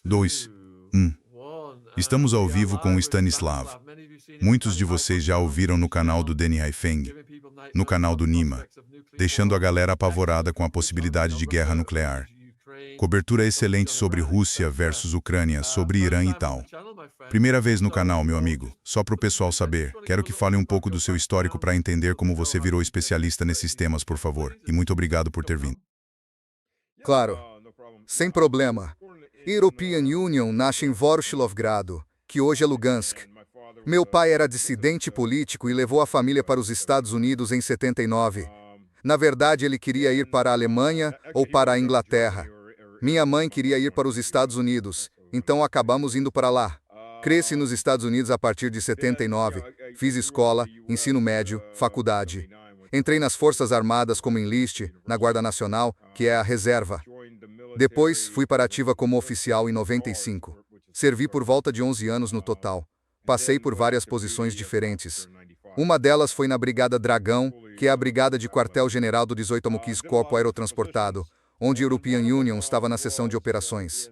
2, 1. Estamos ao vivo com o Stanislav. Muitos de vocês já ouviram no canal do Danny Haifeng, no canal do Nima, deixando a galera apavorada com a possibilidade de guerra nuclear. Cobertura excelente sobre Rússia versus Ucrânia, sobre Irã e tal. Primeira vez no canal, meu amigo. Só para o pessoal saber, quero que fale um pouco do seu histórico para entender como você virou especialista nesses temas, por favor. E muito obrigado por ter vindo. Claro, sem problema. European Union nasce em Voroshilovgrado, que hoje é Lugansk. Meu pai era dissidente político e levou a família para os Estados Unidos em 79. Na verdade, ele queria ir para a Alemanha ou para a Inglaterra. Minha mãe queria ir para os Estados Unidos, então acabamos indo para lá. Cresci nos Estados Unidos a partir de 79, fiz escola, ensino médio, faculdade. Entrei nas Forças Armadas como enliste, na Guarda Nacional, que é a reserva. Depois, fui para a ativa como oficial em 95. Servi por volta de 11 anos no total. Passei por várias posições diferentes. Uma delas foi na Brigada Dragão, que é a brigada de quartel-general do 18º Corpo Aerotransportado, onde a European Union estava na seção de operações.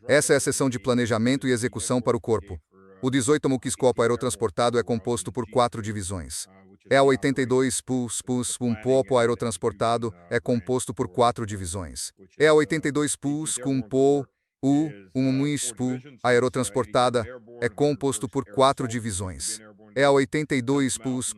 Essa é a seção de planejamento e execução para o corpo. O 18º Corpo Aerotransportado é composto por 4 divisões. É a 82 PUS, um Corpo Aerotransportado, é composto por 4 divisões. É a 82 PUS, um MUISPU, aerotransportada, é composto por 4 divisões. É a 82 PUS,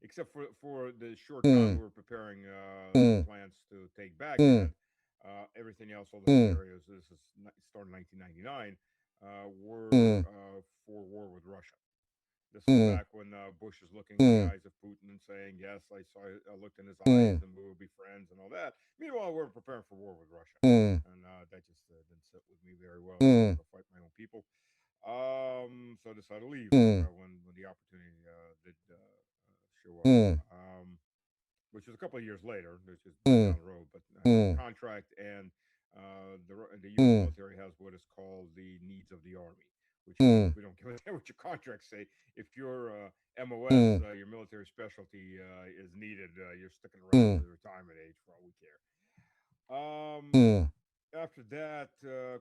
except for the short time we were preparing plans to take back that, everything else, all the scenarios, this is started in 1999, were for war with Russia. This was back when Bush was looking in the eyes of Putin and saying, yes, I looked in his eyes and we will be friends and all that. Meanwhile, we're preparing for war with Russia. And that just didn't sit with me very well. I to fight my own people. So I decided to leave when the opportunity did show up. Which was a couple of years later, which is down the road, but contract and the U.S. military has what is called the needs of the Army, which we don't give a damn what your contracts say. If your MOS, your military specialty, is needed, you're sticking around to the retirement age for all we care. After that,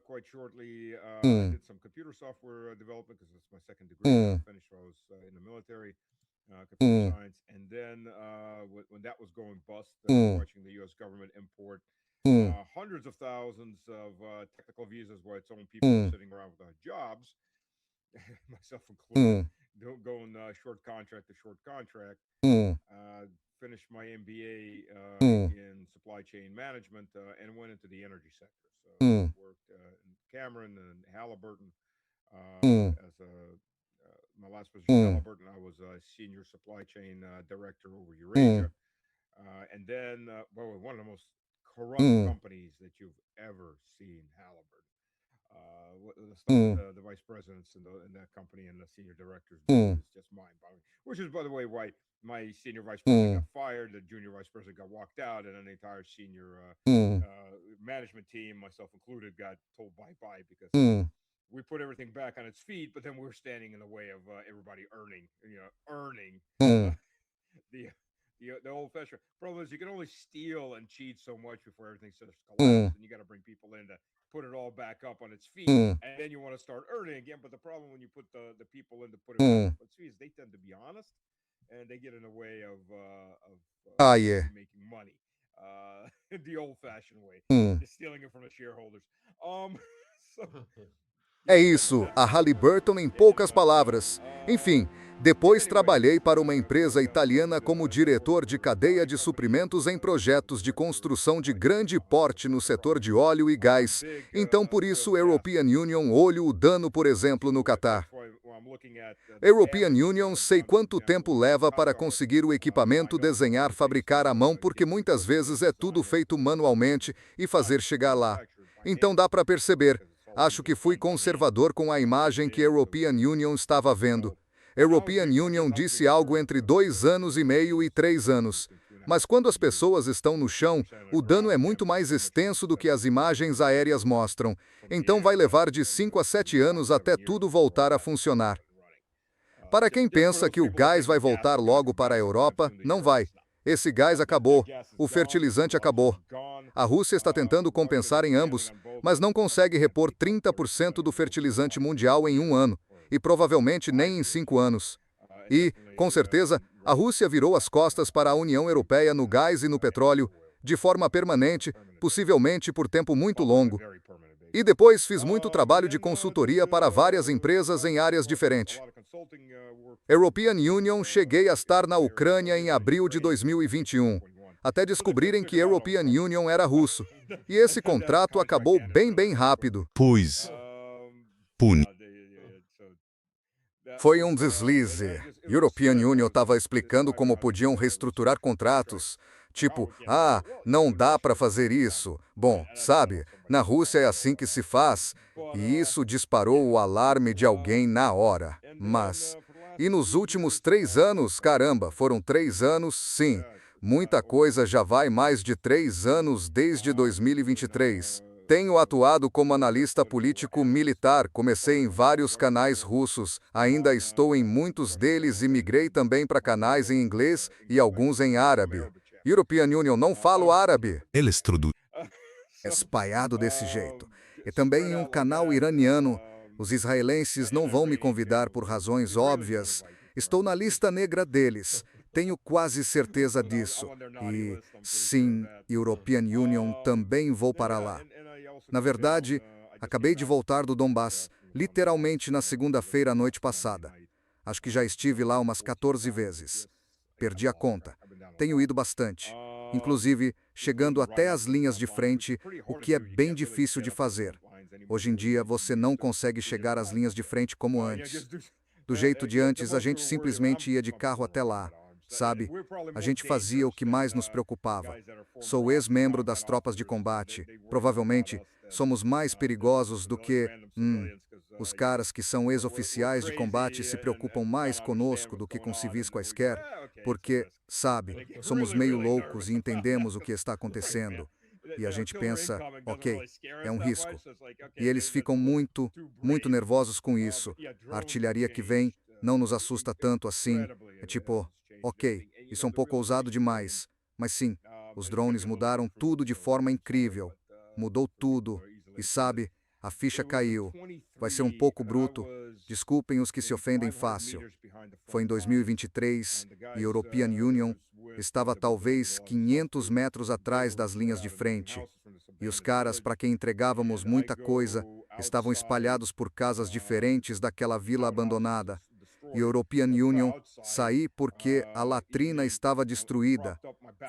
quite shortly, I did some computer software development because it's my second degree. I finished while I was in the military. Computer science, and then when that was going bust, watching the U.S. government import hundreds of thousands of technical visas while its own people were sitting around without jobs, myself included, going short contract to short contract, finished my MBA in supply chain management and went into the energy sector. So worked in Cameron and Halliburton as a my last position at Halliburton, I was a senior supply chain director over Eurasia. And then, one of the most corrupt companies that you've ever seen, Halliburton. The vice presidents in that company and the senior directors is just mind-boggling. Which is, by the way, why my senior vice president got fired, the junior vice president got walked out, and then the entire senior management team, myself included, got told bye-bye because we put everything back on its feet, but then we're standing in the way of everybody earning the old-fashioned problem is you can only steal and cheat so much before everything starts to collapse, and you got to bring people in to put it all back up on its feet, and then you want to start earning again. But the problem when you put the people in to put it back on its feet is they tend to be honest, and they get in the way of making money the old-fashioned way, stealing it from the shareholders. So. É isso, a Halliburton em poucas palavras. Enfim, depois trabalhei para uma empresa italiana como diretor de cadeia de suprimentos em projetos de construção de grande porte no setor de óleo e gás. Então, por isso, European Union olho o dano, por exemplo, no Catar. European Union sei quanto tempo leva para conseguir o equipamento, desenhar, fabricar à mão, porque muitas vezes é tudo feito manualmente e fazer chegar lá. Então dá para perceber. Acho que fui conservador com a imagem que a European Union estava vendo. European Union disse algo entre 2 anos e meio e 3 anos. Mas quando as pessoas estão no chão, o dano é muito mais extenso do que as imagens aéreas mostram. Então vai levar de 5 a 7 anos até tudo voltar a funcionar. Para quem pensa que o gás vai voltar logo para a Europa, não vai. Esse gás acabou. O fertilizante acabou. A Rússia está tentando compensar em ambos, mas não consegue repor 30% do fertilizante mundial em um ano, e provavelmente nem em 5 anos. E, com certeza, a Rússia virou as costas para a União Europeia no gás e no petróleo, de forma permanente, possivelmente por tempo muito longo. E depois fiz muito trabalho de consultoria para várias empresas em áreas diferentes. European Union, cheguei a estar na Ucrânia em abril de 2021, até descobrirem que European Union era russo. E esse contrato acabou bem rápido. Pois, pune. Foi um deslize. European Union estava explicando como podiam reestruturar contratos. Tipo, não dá para fazer isso. Bom, sabe, na Rússia é assim que se faz. E isso disparou o alarme de alguém na hora. E nos últimos 3 anos, caramba, foram 3 anos, sim. Muita coisa já vai mais de 3 anos desde 2023. Tenho atuado como analista político militar, comecei em vários canais russos, ainda estou em muitos deles e migrei também para canais em inglês e alguns em árabe. European Union não fala árabe. Eles traduzem. Espalhado desse jeito. E também em um canal iraniano. Os israelenses não vão me convidar por razões óbvias. Estou na lista negra deles. Tenho quase certeza disso. E, sim, European Union também vou para lá. Na verdade, acabei de voltar do Donbass, literalmente na segunda-feira à noite passada. Acho que já estive lá umas 14 vezes. Perdi a conta. Tenho ido bastante. Inclusive, chegando até as linhas de frente, o que é bem difícil de fazer. Hoje em dia, você não consegue chegar às linhas de frente como antes. Do jeito de antes, a gente simplesmente ia de carro até lá. Sabe, a gente fazia o que mais nos preocupava. Sou ex-membro das tropas de combate. Provavelmente, somos mais perigosos do que... Os caras que são ex-oficiais de combate se preocupam mais conosco do que com civis quaisquer, porque, sabe, somos meio loucos e entendemos o que está acontecendo. E a gente pensa, ok, é um risco. E eles ficam muito nervosos com isso. A artilharia que vem não nos assusta tanto assim. É tipo, ok, isso é um pouco ousado demais. Mas sim, os drones mudaram tudo de forma incrível. Mudou tudo. E sabe, a ficha caiu. Vai ser um pouco bruto. Desculpem os que se ofendem fácil. Foi em 2023 e European Union estava talvez 500 metros atrás das linhas de frente. E os caras para quem entregávamos muita coisa estavam espalhados por casas diferentes daquela vila abandonada. E European Union saí porque a latrina estava destruída.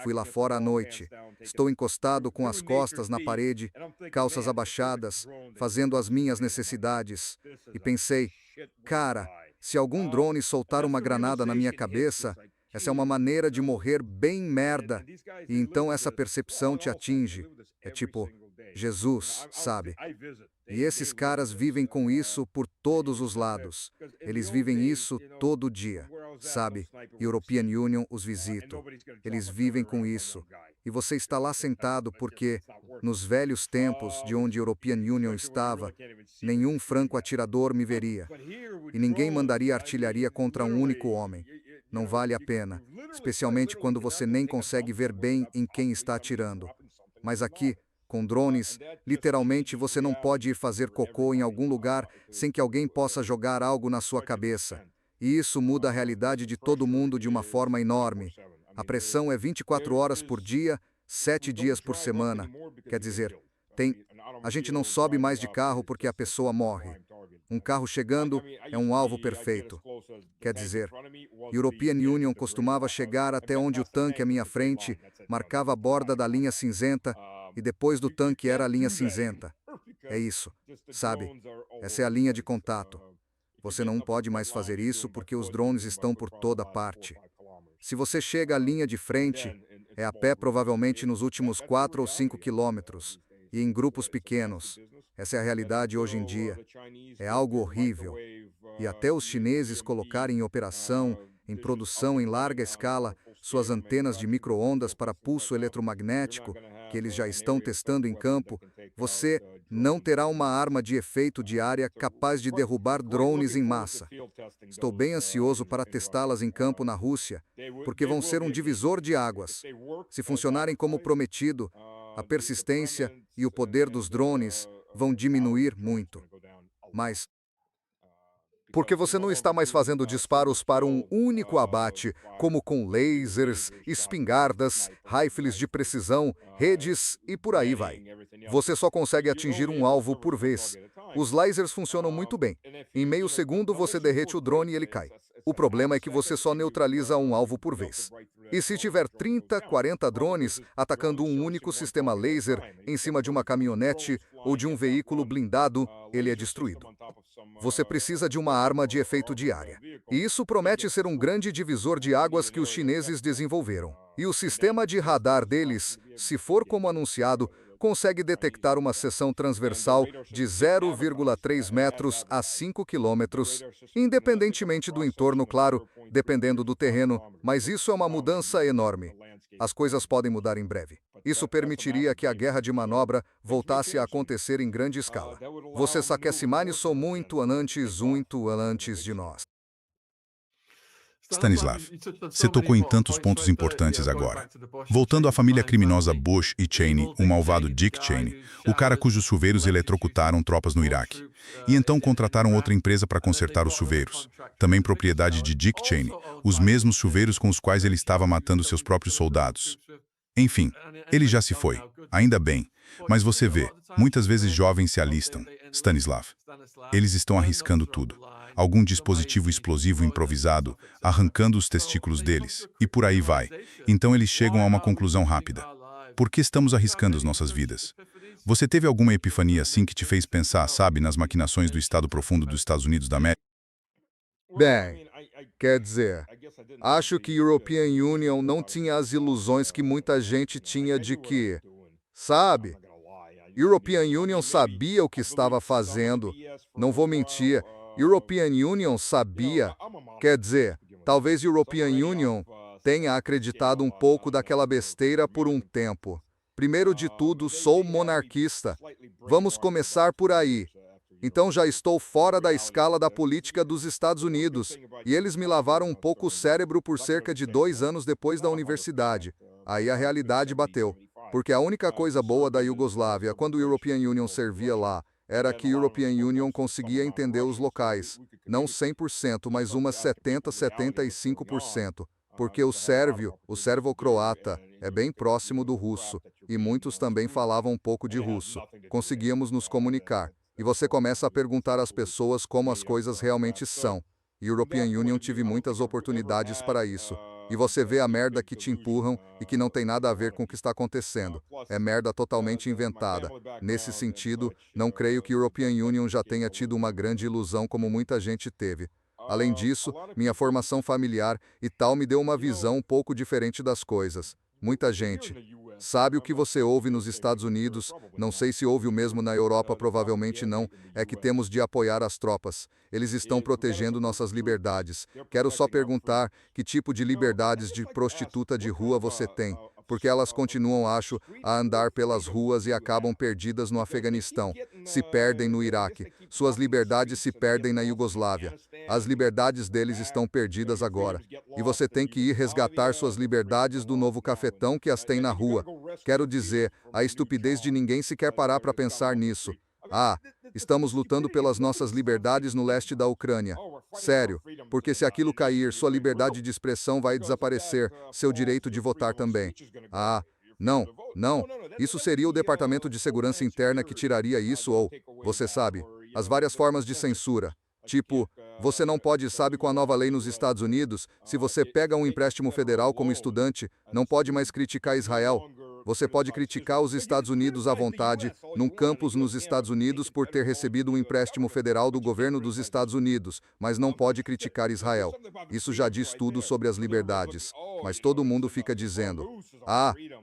Fui lá fora à noite. Estou encostado com as costas na parede, calças abaixadas, fazendo as minhas necessidades. E pensei, cara, se algum drone soltar uma granada na minha cabeça, essa é uma maneira de morrer bem merda. E então essa percepção te atinge. É tipo, Jesus, sabe? E esses caras vivem com isso por todos os lados. Eles vivem isso todo dia, sabe? European Union os visita. Eles vivem com isso. E você está lá sentado porque, nos velhos tempos de onde European Union estava, nenhum franco atirador me veria. E ninguém mandaria artilharia contra um único homem. Não vale a pena, especialmente quando você nem consegue ver bem em quem está atirando. Mas aqui, com drones, literalmente você não pode ir fazer cocô em algum lugar sem que alguém possa jogar algo na sua cabeça. E isso muda a realidade de todo mundo de uma forma enorme. A pressão é 24 horas por dia, 7 dias por semana. Quer dizer, a gente não sobe mais de carro porque a pessoa morre. Um carro chegando é um alvo perfeito. Quer dizer, European Union costumava chegar até onde o tanque à minha frente marcava a borda da linha cinzenta e depois do tanque era a linha cinzenta. É isso, sabe? Essa é a linha de contato. Você não pode mais fazer isso porque os drones estão por toda parte. Se você chega à linha de frente, é a pé provavelmente nos últimos 4 ou 5 quilômetros, e em grupos pequenos. Essa é a realidade hoje em dia. É algo horrível. E até os chineses colocarem em operação, em produção em larga escala, suas antenas de micro-ondas para pulso eletromagnético, que eles já estão testando em campo, você não terá uma arma de efeito de área capaz de derrubar drones em massa. Estou bem ansioso para testá-las em campo na Rússia, porque vão ser um divisor de águas. Se funcionarem como prometido, a persistência e o poder dos drones vão diminuir muito. Mas porque você não está mais fazendo disparos para um único abate, como com lasers, espingardas, rifles de precisão, redes e por aí vai. Você só consegue atingir um alvo por vez. Os lasers funcionam muito bem. Em meio segundo você derrete o drone e ele cai. O problema é que você só neutraliza um alvo por vez. E se tiver 30, 40 drones atacando um único sistema laser em cima de uma caminhonete ou de um veículo blindado, ele é destruído. Você precisa de uma arma de efeito de área. E isso promete ser um grande divisor de águas que os chineses desenvolveram. E o sistema de radar deles, se for como anunciado, consegue detectar uma seção transversal de 0,3 metros a 5 quilômetros, independentemente do entorno, claro, dependendo do terreno, mas isso é uma mudança enorme. As coisas podem mudar em breve. Isso permitiria que a guerra de manobra voltasse a acontecer em grande escala. Você aquece mais muito antes de nós. Stanislav, você tocou em tantos pontos importantes agora. Voltando à família criminosa Bush e Cheney, o malvado Dick Cheney, o cara cujos chuveiros eletrocutaram tropas no Iraque. E então contrataram outra empresa para consertar os chuveiros. Também propriedade de Dick Cheney, os mesmos chuveiros com os quais ele estava matando seus próprios soldados. Enfim, ele já se foi. Ainda bem. Mas você vê, muitas vezes jovens se alistam. Stanislav, eles estão arriscando tudo. Algum dispositivo explosivo improvisado, arrancando os testículos deles, e por aí vai. Então eles chegam a uma conclusão rápida. Por que estamos arriscando as nossas vidas? Você teve alguma epifania assim que te fez pensar, sabe, nas maquinações do Estado profundo dos Estados Unidos da América? Bem, quer dizer, acho que European Union não tinha as ilusões que muita gente tinha de que, sabe, European Union sabia o que estava fazendo. Não vou mentir, European Union sabia. Quer dizer, talvez European Union tenha acreditado um pouco daquela besteira por um tempo. Primeiro de tudo, sou monarquista. Vamos começar por aí. Então já estou fora da escala da política dos Estados Unidos, e eles me lavaram um pouco o cérebro por cerca de 2 anos depois da universidade. Aí a realidade bateu. Porque a única coisa boa da Iugoslávia, quando o European Union servia lá, era que a European Union conseguia entender os locais. Não 100%, mas umas 70, 75%. Porque o sérvio, o sérvio-croata, é bem próximo do russo, e muitos também falavam um pouco de russo. Conseguíamos nos comunicar. E você começa a perguntar às pessoas como as coisas realmente são. E a European Union tive muitas oportunidades para isso. E você vê a merda que te empurram e que não tem nada a ver com o que está acontecendo. É merda totalmente inventada. Nesse sentido, não creio que a European Union já tenha tido uma grande ilusão como muita gente teve. Além disso, minha formação familiar e tal me deu uma visão um pouco diferente das coisas. Muita gente sabe o que você ouve nos Estados Unidos, não sei se ouve o mesmo na Europa, provavelmente não, é que temos de apoiar as tropas. Eles estão protegendo nossas liberdades. Quero só perguntar que tipo de liberdades de prostituta de rua você tem, porque elas continuam, acho, a andar pelas ruas e acabam perdidas no Afeganistão, se perdem no Iraque, suas liberdades se perdem na Iugoslávia. As liberdades deles estão perdidas agora. E você tem que ir resgatar suas liberdades do novo cafetão que as tem na rua. Quero dizer, a estupidez de ninguém sequer parar para pensar nisso. Estamos lutando pelas nossas liberdades no leste da Ucrânia. Sério, porque se aquilo cair, sua liberdade de expressão vai desaparecer, seu direito de votar também. Não. Isso seria o Departamento de Segurança Interna que tiraria isso ou, você sabe, as várias formas de censura. Tipo, você não pode, sabe, com a nova lei nos Estados Unidos, se você pega um empréstimo federal como estudante, não pode mais criticar Israel. Você pode criticar os Estados Unidos à vontade, num campus nos Estados Unidos por ter recebido um empréstimo federal do governo dos Estados Unidos, mas não pode criticar Israel. Isso já diz tudo sobre as liberdades. Mas todo mundo fica dizendo,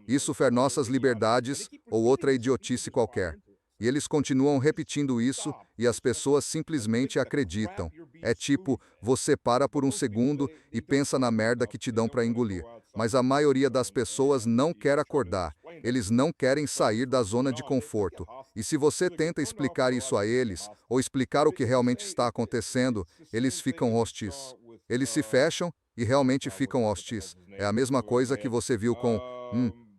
isso fer nossas liberdades, ou outra idiotice qualquer. E eles continuam repetindo isso e as pessoas simplesmente acreditam. É tipo, você para por um segundo e pensa na merda que te dão para engolir. Mas a maioria das pessoas não quer acordar. Eles não querem sair da zona de conforto. E se você tenta explicar isso a eles, ou explicar o que realmente está acontecendo, eles ficam hostis. Eles se fecham e realmente ficam hostis. É a mesma coisa que você viu com,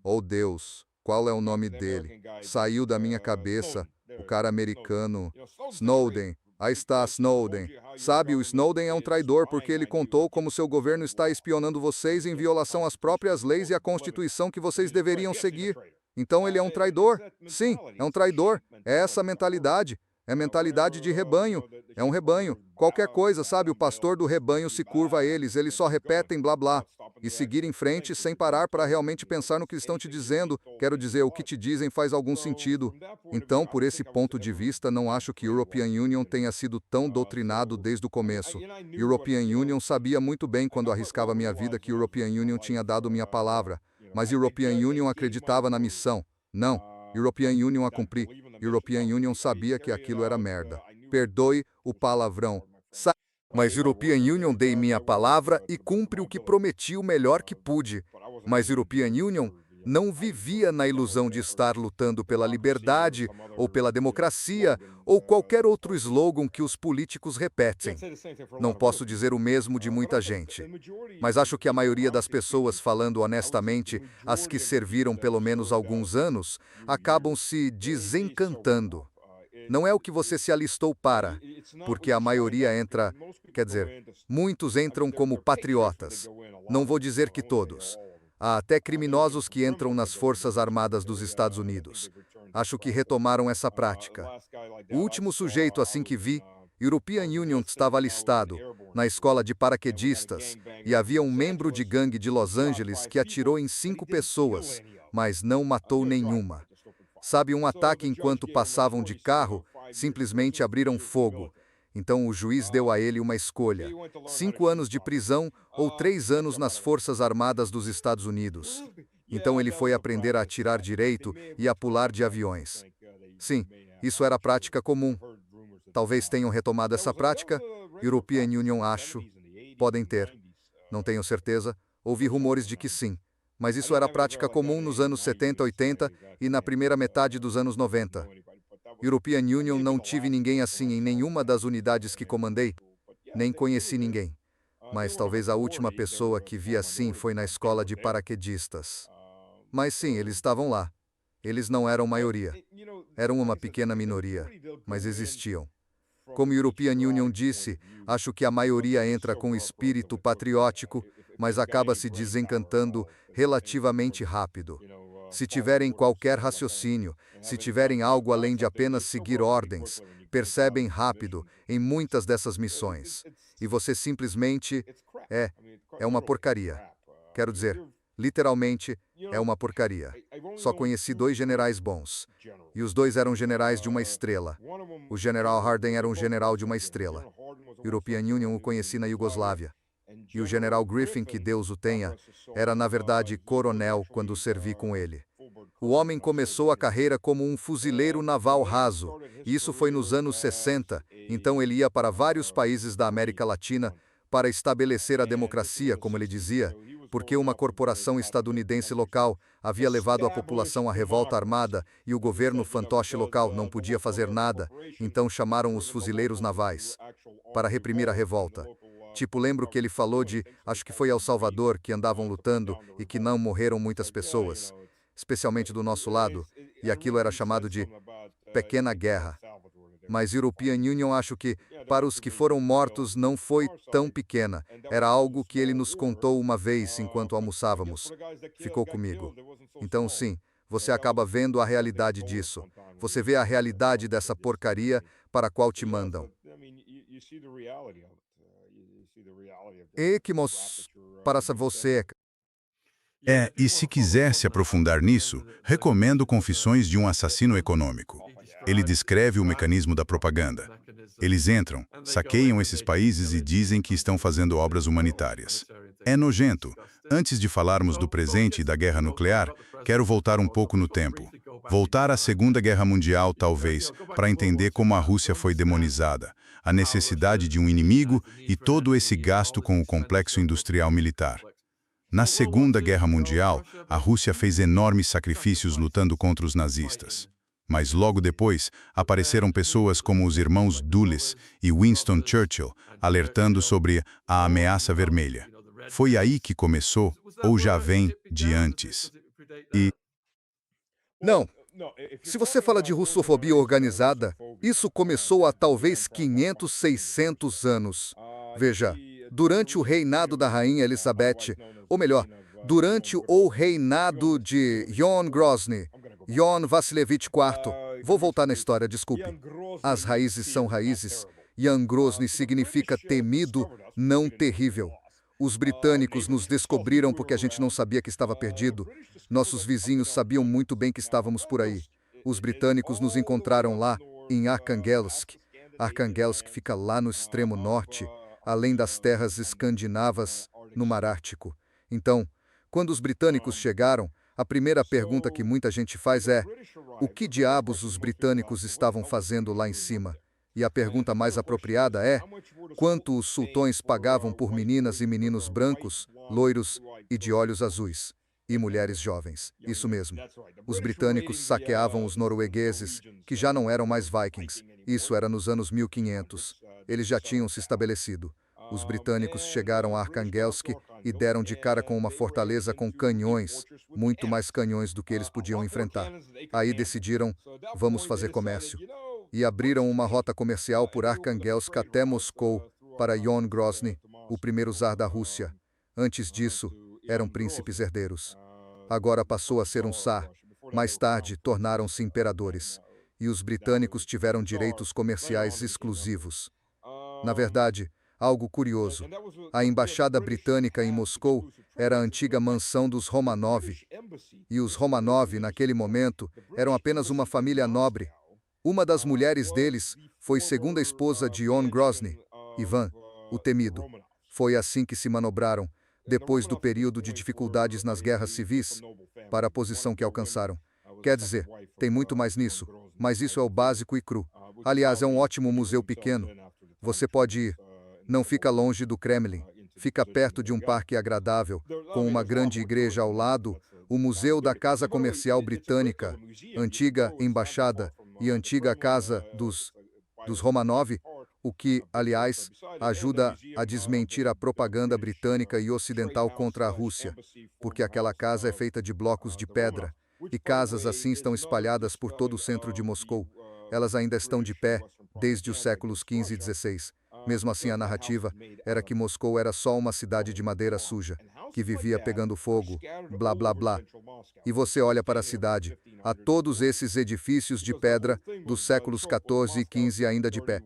oh Deus, qual é o nome dele? Saiu da minha cabeça, o cara americano, Snowden. Aí está Snowden. Sabe, o Snowden é um traidor porque ele contou como seu governo está espionando vocês em violação às próprias leis e à Constituição que vocês deveriam seguir. Então ele é um traidor? Sim, é um traidor. É essa a mentalidade. É mentalidade de rebanho. É um rebanho. Qualquer coisa, sabe, o pastor do rebanho se curva a eles só repetem blá blá. E seguir em frente sem parar para realmente pensar no que estão te dizendo. Quero dizer, o que te dizem faz algum sentido. Então, por esse ponto de vista, não acho que European Union tenha sido tão doutrinado desde o começo. European Union sabia muito bem quando arriscava minha vida que European Union tinha dado minha palavra. Mas European Union acreditava na missão. Não, European Union a cumprir. European Union sabia que aquilo era merda. Perdoe o palavrão. Mas European Union dei minha palavra e cumpre o que prometi o melhor que pude. Mas European Union não vivia na ilusão de estar lutando pela liberdade, ou pela democracia, ou qualquer outro slogan que os políticos repetem. Não posso dizer o mesmo de muita gente. Mas acho que a maioria das pessoas, falando honestamente, as que serviram pelo menos alguns anos, acabam se desencantando. Não é o que você se alistou para, porque a maioria entra, quer dizer, muitos entram como patriotas. Não vou dizer que todos. Há até criminosos que entram nas Forças Armadas dos Estados Unidos. Acho que retomaram essa prática. O último sujeito assim que vi, European Union, estava alistado na escola de paraquedistas e havia um membro de gangue de Los Angeles que atirou em 5 pessoas, mas não matou nenhuma. Sabe, um ataque enquanto passavam de carro, simplesmente abriram fogo. Então o juiz deu a ele uma escolha: 5 anos de prisão ou 3 anos nas Forças Armadas dos Estados Unidos. Então ele foi aprender a atirar direito e a pular de aviões. Sim, isso era prática comum. Talvez tenham retomado essa prática. European Union, acho. Podem ter. Não tenho certeza. Ouvi rumores de que sim. Mas isso era prática comum nos anos 70, 80 e na primeira metade dos anos 90. European Union, não tive ninguém assim em nenhuma das unidades que comandei, nem conheci ninguém. Mas talvez a última pessoa que vi assim foi na escola de paraquedistas. Mas sim, eles estavam lá. Eles não eram maioria. Eram uma pequena minoria, mas existiam. Como European Union disse, acho que a maioria entra com espírito patriótico, mas acaba se desencantando relativamente rápido. Se tiverem qualquer raciocínio, se tiverem algo além de apenas seguir ordens, percebem rápido em muitas dessas missões. E você simplesmente é uma porcaria. Quero dizer, literalmente, é uma porcaria. Só conheci 2 generais bons. E os 2 eram generais de uma estrela. O general Hardin era um general de uma estrela. European Union o conheci na Iugoslávia. E o general Griffin, que Deus o tenha, era na verdade coronel quando servi com ele. O homem começou a carreira como um fuzileiro naval raso, e isso foi nos anos 60, então ele ia para vários países da América Latina para estabelecer a democracia, como ele dizia, porque uma corporação estadunidense local havia levado a população à revolta armada e o governo fantoche local não podia fazer nada, então chamaram os fuzileiros navais para reprimir a revolta. Tipo, lembro que ele falou de, acho que foi El Salvador, que andavam lutando e que não morreram muitas pessoas, especialmente do nosso lado, e aquilo era chamado de pequena guerra. Mas European Union, acho que, para os que foram mortos, não foi tão pequena. Era algo que ele nos contou uma vez enquanto almoçávamos. Ficou comigo. Então, sim, você acaba vendo a realidade disso. Você vê a realidade dessa porcaria para a qual te mandam. E que para você. E se quiser se aprofundar nisso, recomendo Confissões de um Assassino Econômico. Ele descreve o mecanismo da propaganda. Eles entram, saqueiam esses países e dizem que estão fazendo obras humanitárias. É nojento. Antes de falarmos do presente e da guerra nuclear, quero voltar um pouco no tempo. Voltar à Segunda Guerra Mundial, talvez, para entender como a Rússia foi demonizada, a necessidade de um inimigo e todo esse gasto com o complexo industrial militar. Na Segunda Guerra Mundial, a Rússia fez enormes sacrifícios lutando contra os nazistas. Mas logo depois, apareceram pessoas como os irmãos Dulles e Winston Churchill, alertando sobre a ameaça vermelha. Foi aí que começou, ou já vem de antes? Não. Se você fala de russofobia organizada, isso começou há talvez 500, 600 anos. Veja, durante o reinado da Rainha Elizabeth, ou melhor, durante o reinado de Ion Grozny, Ion Vassilevich IV. Vou voltar na história, desculpe. As raízes são raízes. Ion Grozny significa temido, não terrível. Os britânicos nos descobriram porque a gente não sabia que estava perdido. Nossos vizinhos sabiam muito bem que estávamos por aí. Os britânicos nos encontraram lá, em Arkhangelsk. Arkhangelsk fica lá no extremo norte, além das terras escandinavas, no Mar Ártico. Então, quando os britânicos chegaram, a primeira pergunta que muita gente faz é: o que diabos os britânicos estavam fazendo lá em cima? E a pergunta mais apropriada é: quanto os sultões pagavam por meninas e meninos brancos, loiros e de olhos azuis? E mulheres jovens. Isso mesmo. Os britânicos saqueavam os noruegueses, que já não eram mais vikings. Isso era nos anos 1500. Eles já tinham se estabelecido. Os britânicos chegaram a Arkhangelsk e deram de cara com uma fortaleza com canhões, muito mais canhões do que eles podiam enfrentar. Aí decidiram: vamos fazer comércio. E abriram uma rota comercial por Arkhangelsk até Moscou, para Ion Grozny, o primeiro czar da Rússia. Antes disso, eram príncipes herdeiros. Agora passou a ser um czar. Mais tarde, tornaram-se imperadores. E os britânicos tiveram direitos comerciais exclusivos. Na verdade, algo curioso. A embaixada britânica em Moscou era a antiga mansão dos Romanov. E os Romanov, naquele momento, eram apenas uma família nobre. Uma das mulheres deles foi segunda esposa de Ion Grozny, Ivan, o Temido. Foi assim que se manobraram, depois do período de dificuldades nas guerras civis, para a posição que alcançaram. Quer dizer, tem muito mais nisso, mas isso é o básico e cru. Aliás, é um ótimo museu pequeno. Você pode ir. Não fica longe do Kremlin. Fica perto de um parque agradável, com uma grande igreja ao lado, o Museu da Casa Comercial Britânica, antiga embaixada e antiga casa dos Romanov, o que, aliás, ajuda a desmentir a propaganda britânica e ocidental contra a Rússia, porque aquela casa é feita de blocos de pedra, e casas assim estão espalhadas por todo o centro de Moscou. Elas ainda estão de pé desde os séculos XV e XVI. Mesmo assim, a narrativa era que Moscou era só uma cidade de madeira suja, que vivia pegando fogo, blá blá blá. E você olha para a cidade, há todos esses edifícios de pedra dos séculos XIV e XV ainda de pé.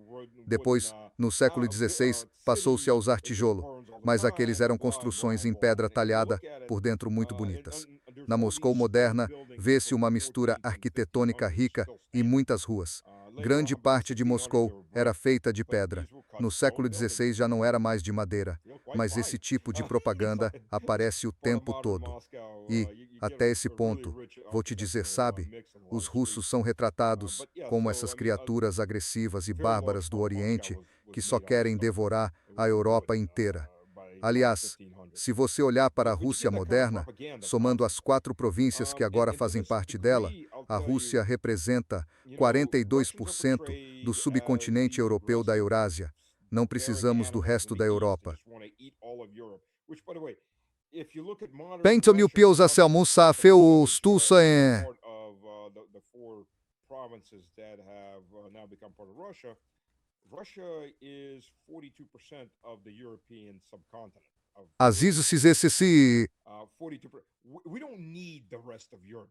Depois, no século XVI, passou-se a usar tijolo, mas aqueles eram construções em pedra talhada, por dentro muito bonitas. Na Moscou moderna, vê-se uma mistura arquitetônica rica e muitas ruas. Grande parte de Moscou era feita de pedra. No século XVI já não era mais de madeira, mas esse tipo de propaganda aparece o tempo todo. E, até esse ponto, vou te dizer, sabe, os russos são retratados como essas criaturas agressivas e bárbaras do Oriente que só querem devorar a Europa inteira. Aliás, se você olhar para a Rússia moderna, somando as 4 províncias que agora fazem parte dela, a Rússia representa 42% do subcontinente europeu da Eurásia. Não precisamos do resto da Europa. Pentru piuza se almoça feu stusa em...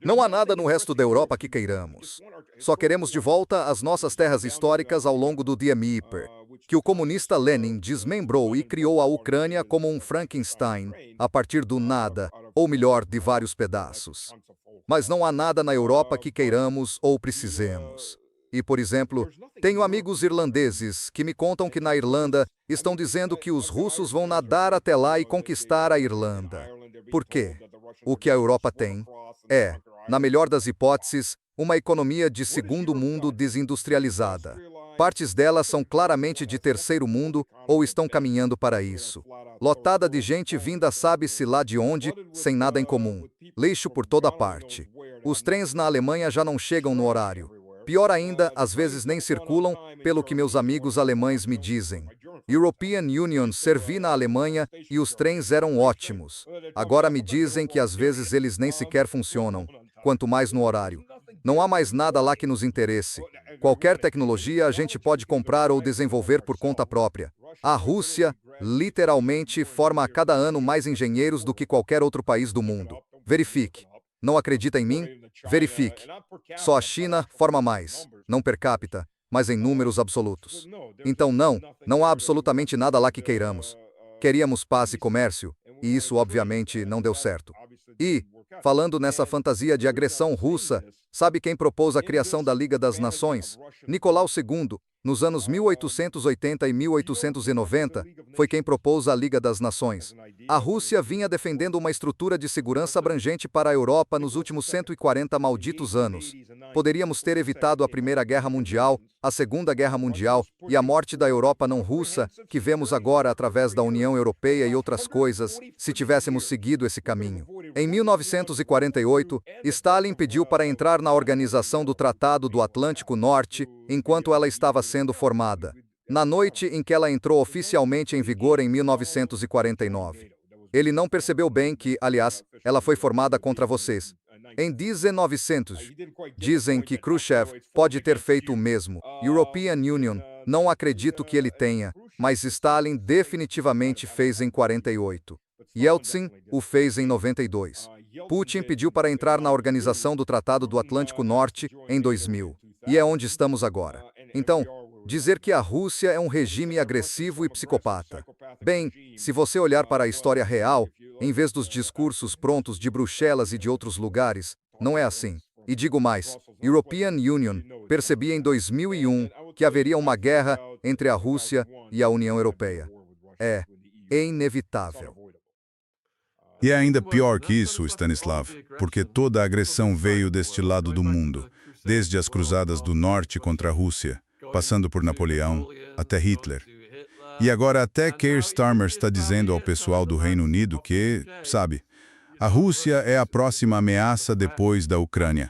Não há nada no resto da Europa que queiramos. Só queremos de volta as nossas terras históricas ao longo do Dnieper, que o comunista Lenin desmembrou e criou a Ucrânia como um Frankenstein, a partir do nada, ou melhor, de vários pedaços. Mas não há nada na Europa que queiramos ou precisemos. E, por exemplo, tenho amigos irlandeses que me contam que na Irlanda estão dizendo que os russos vão nadar até lá e conquistar a Irlanda. Por quê? O que a Europa tem é Na melhor das hipóteses, uma economia de segundo mundo desindustrializada. Partes dela são claramente de terceiro mundo ou estão caminhando para isso. Lotada de gente vinda sabe-se lá de onde, sem nada em comum. Lixo por toda parte. Os trens na Alemanha já não chegam no horário. Pior ainda, às vezes nem circulam, pelo que meus amigos alemães me dizem. European Union servi na Alemanha e os trens eram ótimos. Agora me dizem que às vezes eles nem sequer funcionam, quanto mais no horário. Não há mais nada lá que nos interesse. Qualquer tecnologia a gente pode comprar ou desenvolver por conta própria. A Rússia, literalmente, forma a cada ano mais engenheiros do que qualquer outro país do mundo. Verifique. Não acredita em mim? Verifique. Só a China forma mais, não per capita, mas em números absolutos. Então não há absolutamente nada lá que queiramos. Queríamos paz e comércio, e isso obviamente não deu certo. E, falando nessa fantasia de agressão russa, sabe quem propôs a criação da Liga das Nações? Nicolau II, nos anos 1880 e 1890, foi quem propôs a Liga das Nações. A Rússia vinha defendendo uma estrutura de segurança abrangente para a Europa nos últimos 140 malditos anos. Poderíamos ter evitado a Primeira Guerra Mundial, a Segunda Guerra Mundial e a morte da Europa não russa, que vemos agora através da União Europeia e outras coisas, se tivéssemos seguido esse caminho. Em 1948, Stalin pediu para entrar na Organização do Tratado do Atlântico Norte, enquanto ela estava sendo formada. Na noite em que ela entrou oficialmente em vigor em 1949. Ele não percebeu bem que, aliás, ela foi formada contra vocês. Em 1900, dizem que Khrushchev pode ter feito o mesmo. European Union, não acredito que ele tenha, mas Stalin definitivamente fez em 48. Yeltsin o fez em 92. Putin pediu para entrar na Organização do Tratado do Atlântico Norte em 2000. E é onde estamos agora. Então, dizer que a Rússia é um regime agressivo e psicopata. Bem, se você olhar para a história real, em vez dos discursos prontos de Bruxelas e de outros lugares, não é assim. E digo mais, European Union percebia em 2001 que haveria uma guerra entre a Rússia e a União Europeia. É inevitável. E é ainda pior que isso, Stanislav, porque toda a agressão veio deste lado do mundo, desde as cruzadas do norte contra a Rússia, passando por Napoleão, até Hitler. E agora até Keir Starmer está dizendo ao pessoal do Reino Unido que, sabe, a Rússia é a próxima ameaça depois da Ucrânia.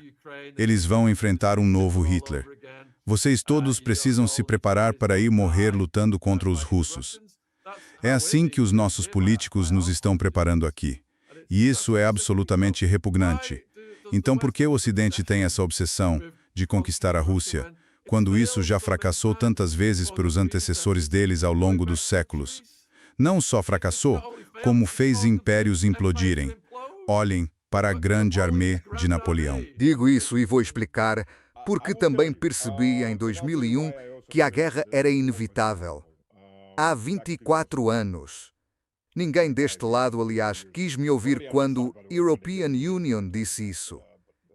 Eles vão enfrentar um novo Hitler. Vocês todos precisam se preparar para ir morrer lutando contra os russos. É assim que os nossos políticos nos estão preparando aqui. E isso é absolutamente repugnante. Então por que o Ocidente tem essa obsessão de conquistar a Rússia, quando isso já fracassou tantas vezes pelos antecessores deles ao longo dos séculos? Não só fracassou, como fez impérios implodirem. Olhem para a grande armê de Napoleão. Digo isso e vou explicar, porque também percebi em 2001 que a guerra era inevitável. Há 24 anos. Ninguém deste lado, aliás, quis me ouvir quando European Union disse isso.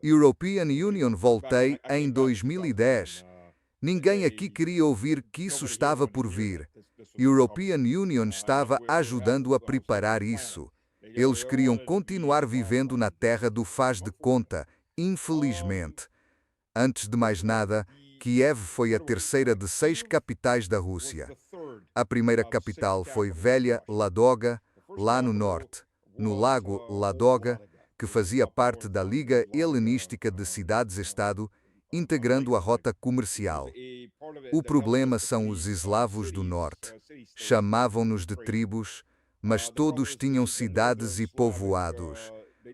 European Union voltei em 2010. Ninguém aqui queria ouvir que isso estava por vir. European Union estava ajudando a preparar isso. Eles queriam continuar vivendo na terra do faz de conta, infelizmente. Antes de mais nada, Kiev foi a terceira de 6 capitais da Rússia. A primeira capital foi Velha Ladoga, lá no norte, no lago Ladoga, que fazia parte da Liga Helenística de Cidades-Estado, integrando a rota comercial. O problema são os eslavos do norte. Chamavam-nos de tribos, mas todos tinham cidades e povoados.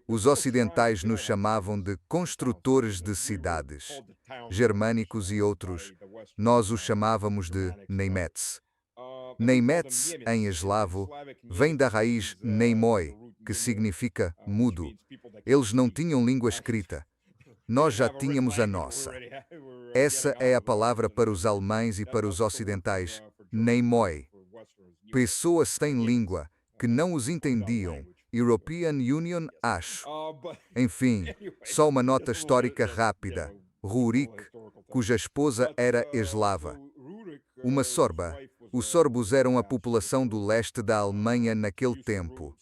Os ocidentais nos chamavam de construtores de cidades. Germânicos e outros, nós os chamávamos de Neimets. Neimets, em eslavo, vem da raiz neimoi, que significa mudo. Eles não tinham língua escrita. Nós já tínhamos a nossa. Essa é a palavra para os alemães e para os ocidentais, neimoi. Pessoas sem língua, que não os entendiam. European Union, acho. Enfim, só uma nota histórica rápida. Rurik, cuja esposa era eslava. Uma sorba. Os sorbos eram a população do leste da Alemanha naquele tempo.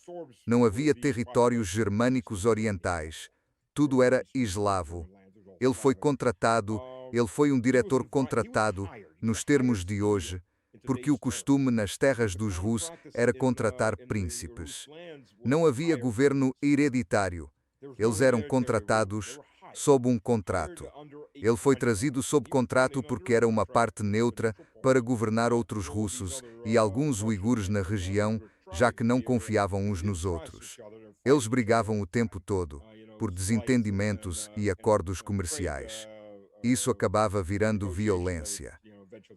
Não havia territórios germânicos orientais. Tudo era eslavo. Ele foi contratado, ele foi um diretor contratado, nos termos de hoje, porque o costume nas terras dos Rus era contratar príncipes. Não havia governo hereditário. Eles eram contratados sob um contrato. Ele foi trazido sob contrato porque era uma parte neutra para governar outros russos e alguns uigures na região, já que não confiavam uns nos outros. Eles brigavam o tempo todo por desentendimentos e acordos comerciais. Isso acabava virando violência.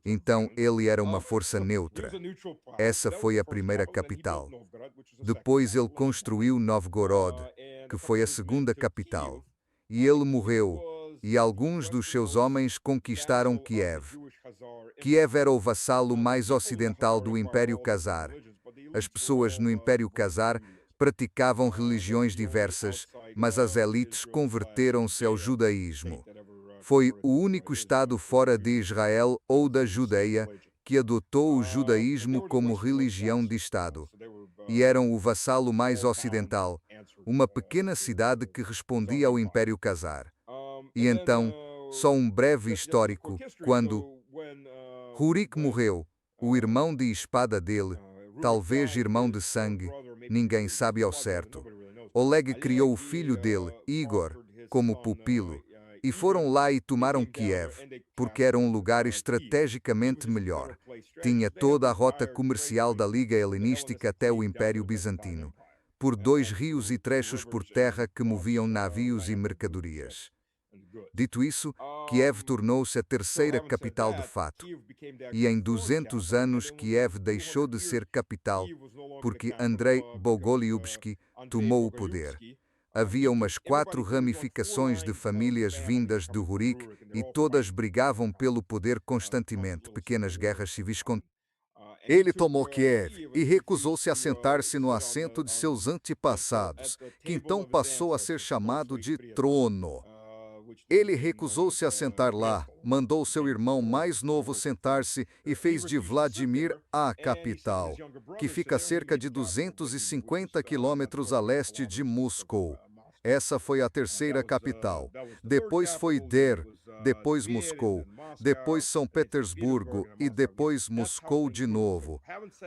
Então ele era uma força neutra. Essa foi a primeira capital. Depois ele construiu Novgorod, que foi a segunda capital. E ele morreu, e alguns dos seus homens conquistaram Kiev. Kiev era o vassalo mais ocidental do Império Khazar. As pessoas no Império Khazar praticavam religiões diversas, mas as elites converteram-se ao judaísmo. Foi o único estado fora de Israel ou da Judeia que adotou o judaísmo como religião de Estado. E eram o vassalo mais ocidental, uma pequena cidade que respondia ao Império Khazar. E então, só um breve histórico, quando Rurik morreu, o irmão de espada dele, talvez irmão de sangue, ninguém sabe ao certo, Oleg criou o filho dele, Igor, como pupilo, e foram lá e tomaram Kiev, porque era um lugar estrategicamente melhor. Tinha toda a rota comercial da Liga Helenística até o Império Bizantino, por 2 rios e trechos por terra que moviam navios e mercadorias. Dito isso, Kiev tornou-se a terceira capital de fato. E em 200 anos Kiev deixou de ser capital, porque Andrei Bogolyubsky tomou o poder. Havia umas 4 ramificações de famílias vindas de Rurik e todas brigavam pelo poder constantemente, pequenas guerras civis. Ele tomou Kiev e recusou-se a sentar-se no assento de seus antepassados, que então passou a ser chamado de trono. Ele recusou-se a sentar lá, mandou seu irmão mais novo sentar-se e fez de Vladimir a capital, que fica a cerca de 250 quilômetros a leste de Moscou. Essa foi a terceira capital. Depois foi Der, depois Moscou, depois São Petersburgo e depois Moscou de novo.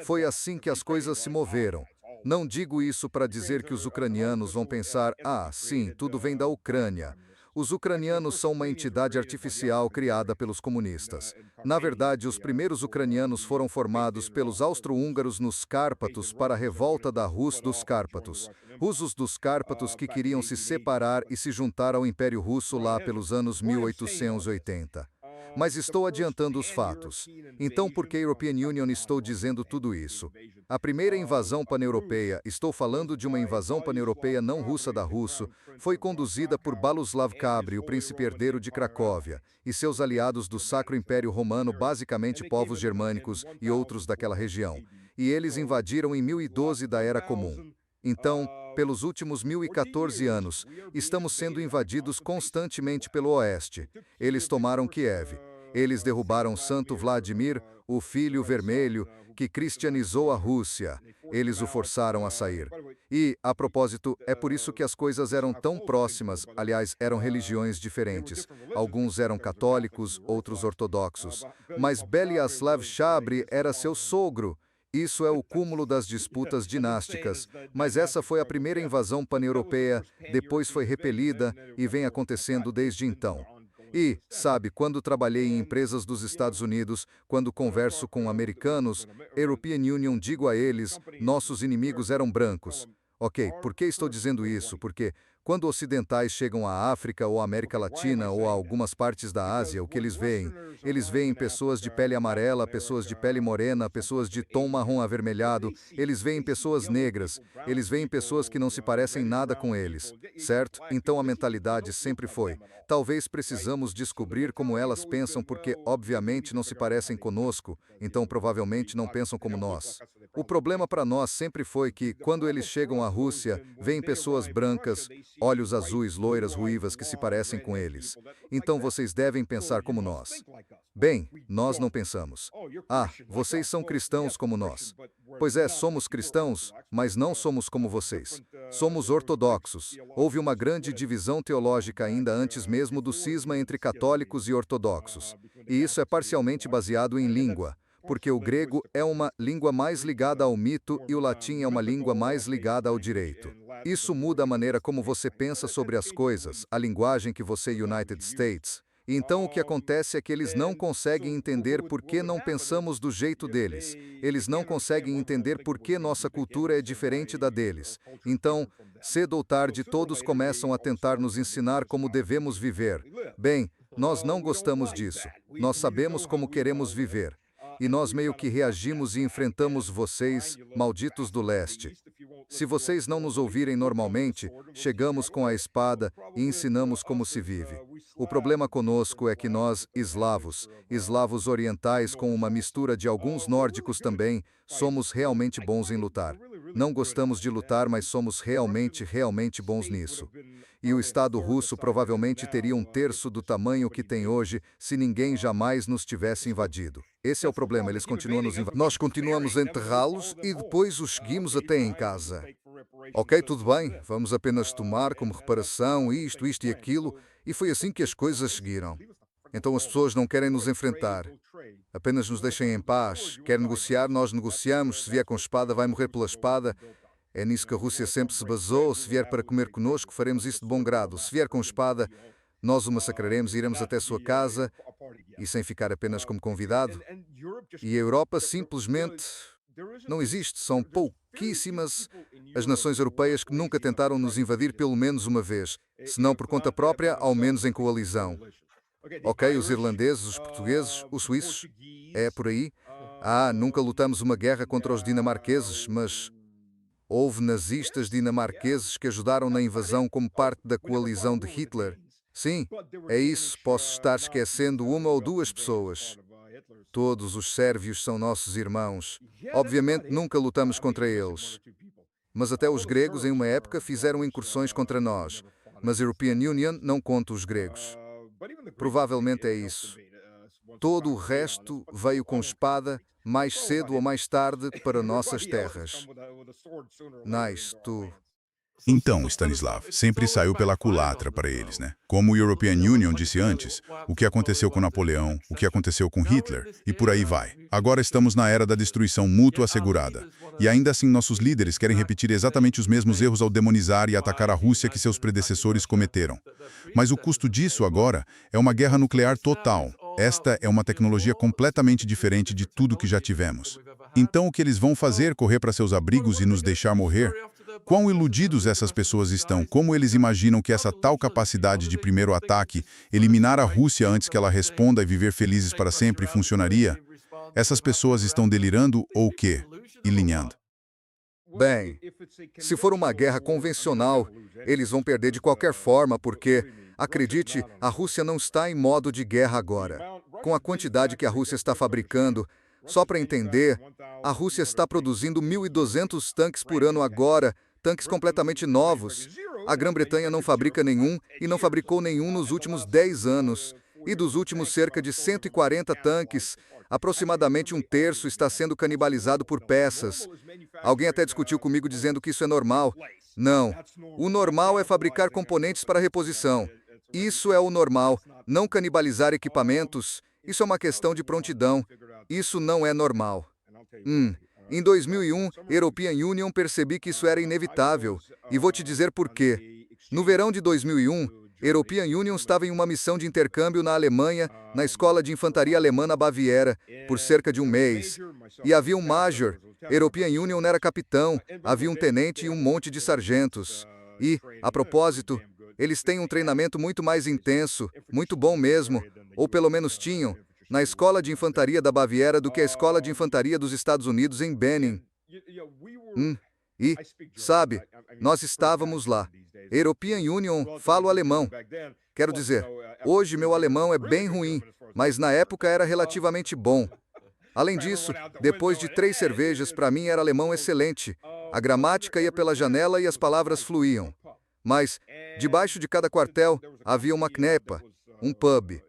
Foi assim que as coisas se moveram. Não digo isso para dizer que os ucranianos vão pensar, sim, tudo vem da Ucrânia. Os ucranianos são uma entidade artificial criada pelos comunistas. Na verdade, os primeiros ucranianos foram formados pelos austro-húngaros nos Cárpatos para a revolta da Rus dos Cárpatos. Russos dos Cárpatos que queriam se separar e se juntar ao Império Russo lá pelos anos 1880. Mas estou adiantando os fatos. Então, por que European Union estou dizendo tudo isso? A primeira invasão pan-europeia, estou falando de uma invasão pan-europeia não russa da Russo, foi conduzida por Boleslav Cabri, o príncipe herdeiro de Cracóvia, e seus aliados do Sacro Império Romano, basicamente povos germânicos e outros daquela região. E eles invadiram em 1012 da Era Comum. Então, pelos últimos 1014 anos, estamos sendo invadidos constantemente pelo Oeste. Eles tomaram Kiev. Eles derrubaram Santo Vladimir, o Filho Vermelho, que cristianizou a Rússia. Eles o forçaram a sair. E, a propósito, é por isso que as coisas eram tão próximas, aliás, eram religiões diferentes. Alguns eram católicos, outros ortodoxos. Mas Beliaslav Chabry era seu sogro. Isso é o cúmulo das disputas dinásticas, mas essa foi a primeira invasão pan-europeia, depois foi repelida e vem acontecendo desde então. E, sabe, quando trabalhei em empresas dos Estados Unidos, quando converso com americanos, European Union, digo a eles, nossos inimigos eram brancos. Ok, por que estou dizendo isso? Porque quando ocidentais chegam à África ou à América Latina ou a algumas partes da Ásia, o que eles veem? Eles veem pessoas de pele amarela, pessoas de pele morena, pessoas de tom marrom avermelhado, eles veem pessoas negras, eles veem pessoas que não se parecem nada com eles, certo? Então a mentalidade sempre foi, talvez precisamos descobrir como elas pensam porque, obviamente, não se parecem conosco, então provavelmente não pensam como nós. O problema para nós sempre foi que, quando eles chegam à Rússia, veem pessoas brancas, olhos azuis, loiras, ruivas que se parecem com eles. Então vocês devem pensar como nós. Bem, nós não pensamos. Vocês são cristãos como nós. Pois é, somos cristãos, mas não somos como vocês. Somos ortodoxos. Houve uma grande divisão teológica ainda antes mesmo do cisma entre católicos e ortodoxos. E isso é parcialmente baseado em língua, porque o grego é uma língua mais ligada ao mito e o latim é uma língua mais ligada ao direito. Isso muda a maneira como você pensa sobre as coisas, a linguagem que você United States. E então o que acontece é que eles não conseguem entender por que não pensamos do jeito deles. Eles não conseguem entender por que nossa cultura é diferente da deles. Então, cedo ou tarde, todos começam a tentar nos ensinar como devemos viver. Bem, nós não gostamos disso. Nós sabemos como queremos viver. E nós meio que reagimos e enfrentamos vocês, malditos do leste. Se vocês não nos ouvirem normalmente, chegamos com a espada e ensinamos como se vive. O problema conosco é que nós, eslavos orientais com uma mistura de alguns nórdicos também, somos realmente bons em lutar. Não gostamos de lutar, mas somos realmente bons nisso. E o Estado russo provavelmente teria um terço do tamanho que tem hoje se ninguém jamais nos tivesse invadido. Esse é o problema, eles continuam nos invadindo. Nós continuamos a enterrá-los e depois os seguimos até em casa. Ok, tudo bem, vamos apenas tomar como reparação isto e aquilo, e foi assim que as coisas seguiram. Então as pessoas não querem nos enfrentar. Apenas nos deixem em paz. Quer negociar, nós negociamos. Se vier com espada, vai morrer pela espada. É nisso que a Rússia sempre se basou. Se vier para comer conosco, faremos isso de bom grado. Se vier com espada, nós o massacraremos e iremos até sua casa, e sem ficar apenas como convidado. E a Europa simplesmente não existe. São pouquíssimas as nações europeias que nunca tentaram nos invadir pelo menos uma vez. Se não por conta própria, ao menos em coalizão. Ok, os irlandeses, os portugueses, os suíços, é por aí. Nunca lutamos uma guerra contra os dinamarqueses, mas houve nazistas dinamarqueses que ajudaram na invasão como parte da coalizão de Hitler. Sim, é isso, posso estar esquecendo uma ou duas pessoas. Todos os sérvios são nossos irmãos. Obviamente nunca lutamos contra eles. Mas até os gregos em uma época fizeram incursões contra nós. Mas a European Union não conta os gregos. Provavelmente é isso. Todo o resto veio com espada, mais cedo ou mais tarde, para nossas terras. Nice, tu... Então, Stanislav, sempre saiu pela culatra para eles, né? Como o European Union disse antes, o que aconteceu com Napoleão, o que aconteceu com Hitler, e por aí vai. Agora estamos na era da destruição mútua assegurada. E ainda assim nossos líderes querem repetir exatamente os mesmos erros ao demonizar e atacar a Rússia que seus predecessores cometeram. Mas o custo disso agora é uma guerra nuclear total. Esta é uma tecnologia completamente diferente de tudo que já tivemos. Então o que eles vão fazer? Correr para seus abrigos e nos deixar morrer? Quão iludidos essas pessoas estão? Como eles imaginam que essa tal capacidade de primeiro ataque, eliminar a Rússia antes que ela responda e viver felizes para sempre, funcionaria? Essas pessoas estão delirando ou o quê? E linhando. Bem, se for uma guerra convencional, eles vão perder de qualquer forma porque, acredite, a Rússia não está em modo de guerra agora. Com a quantidade que a Rússia está fabricando, só para entender, a Rússia está produzindo 1.200 tanques por ano agora, tanques completamente novos. A Grã-Bretanha não fabrica nenhum e não fabricou nenhum nos últimos 10 anos. E dos últimos cerca de 140 tanques, aproximadamente um terço está sendo canibalizado por peças. Alguém até discutiu comigo dizendo que isso é normal. Não. O normal é fabricar componentes para reposição. Isso é o normal. Não canibalizar equipamentos. Isso é uma questão de prontidão. Isso não é normal. Em 2001, European Union percebi que isso era inevitável. E vou te dizer por quê. No verão de 2001, European Union estava em uma missão de intercâmbio na Alemanha, na Escola de Infantaria Alemã na Baviera, por cerca de um mês. E havia um Major. European Union era capitão, havia um tenente e um monte de sargentos. E, a propósito, eles têm um treinamento muito mais intenso, muito bom mesmo, ou pelo menos tinham, na Escola de Infantaria da Baviera do que a Escola de Infantaria dos Estados Unidos em Benning. E, sabe, nós estávamos lá. European Union, falo alemão. Quero dizer, hoje meu alemão é bem ruim, mas na época era relativamente bom. Além disso, depois de 3 cervejas, para mim era alemão excelente. A gramática ia pela janela e as palavras fluíam. Mas, debaixo de cada quartel, havia uma Kneipe, um pub.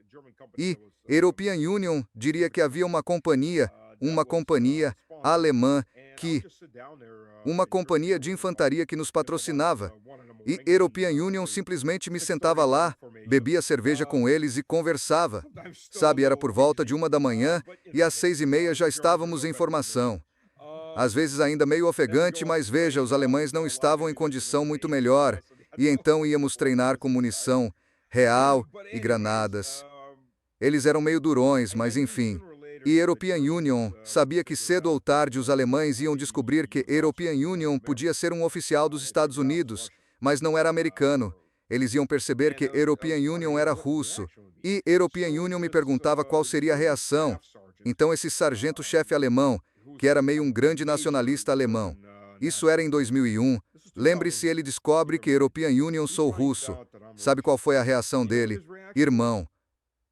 E, European Union diria que havia uma companhia alemã aqui uma companhia de infantaria que nos patrocinava, e European Union simplesmente me sentava lá, bebia cerveja com eles e conversava. Sabe, era por volta de 1 da manhã e às 6h30 já estávamos em formação. Às vezes ainda meio ofegante, mas veja, os alemães não estavam em condição muito melhor, e então íamos treinar com munição real e granadas. Eles eram meio durões, mas enfim. E European Union sabia que cedo ou tarde os alemães iam descobrir que European Union podia ser um oficial dos Estados Unidos, mas não era americano. Eles iam perceber que European Union era russo. E European Union me perguntava qual seria a reação. Então esse sargento-chefe alemão, que era meio um grande nacionalista alemão. Isso era em 2001. Lembre-se, ele descobre que European Union sou russo. Sabe qual foi a reação dele? Irmão.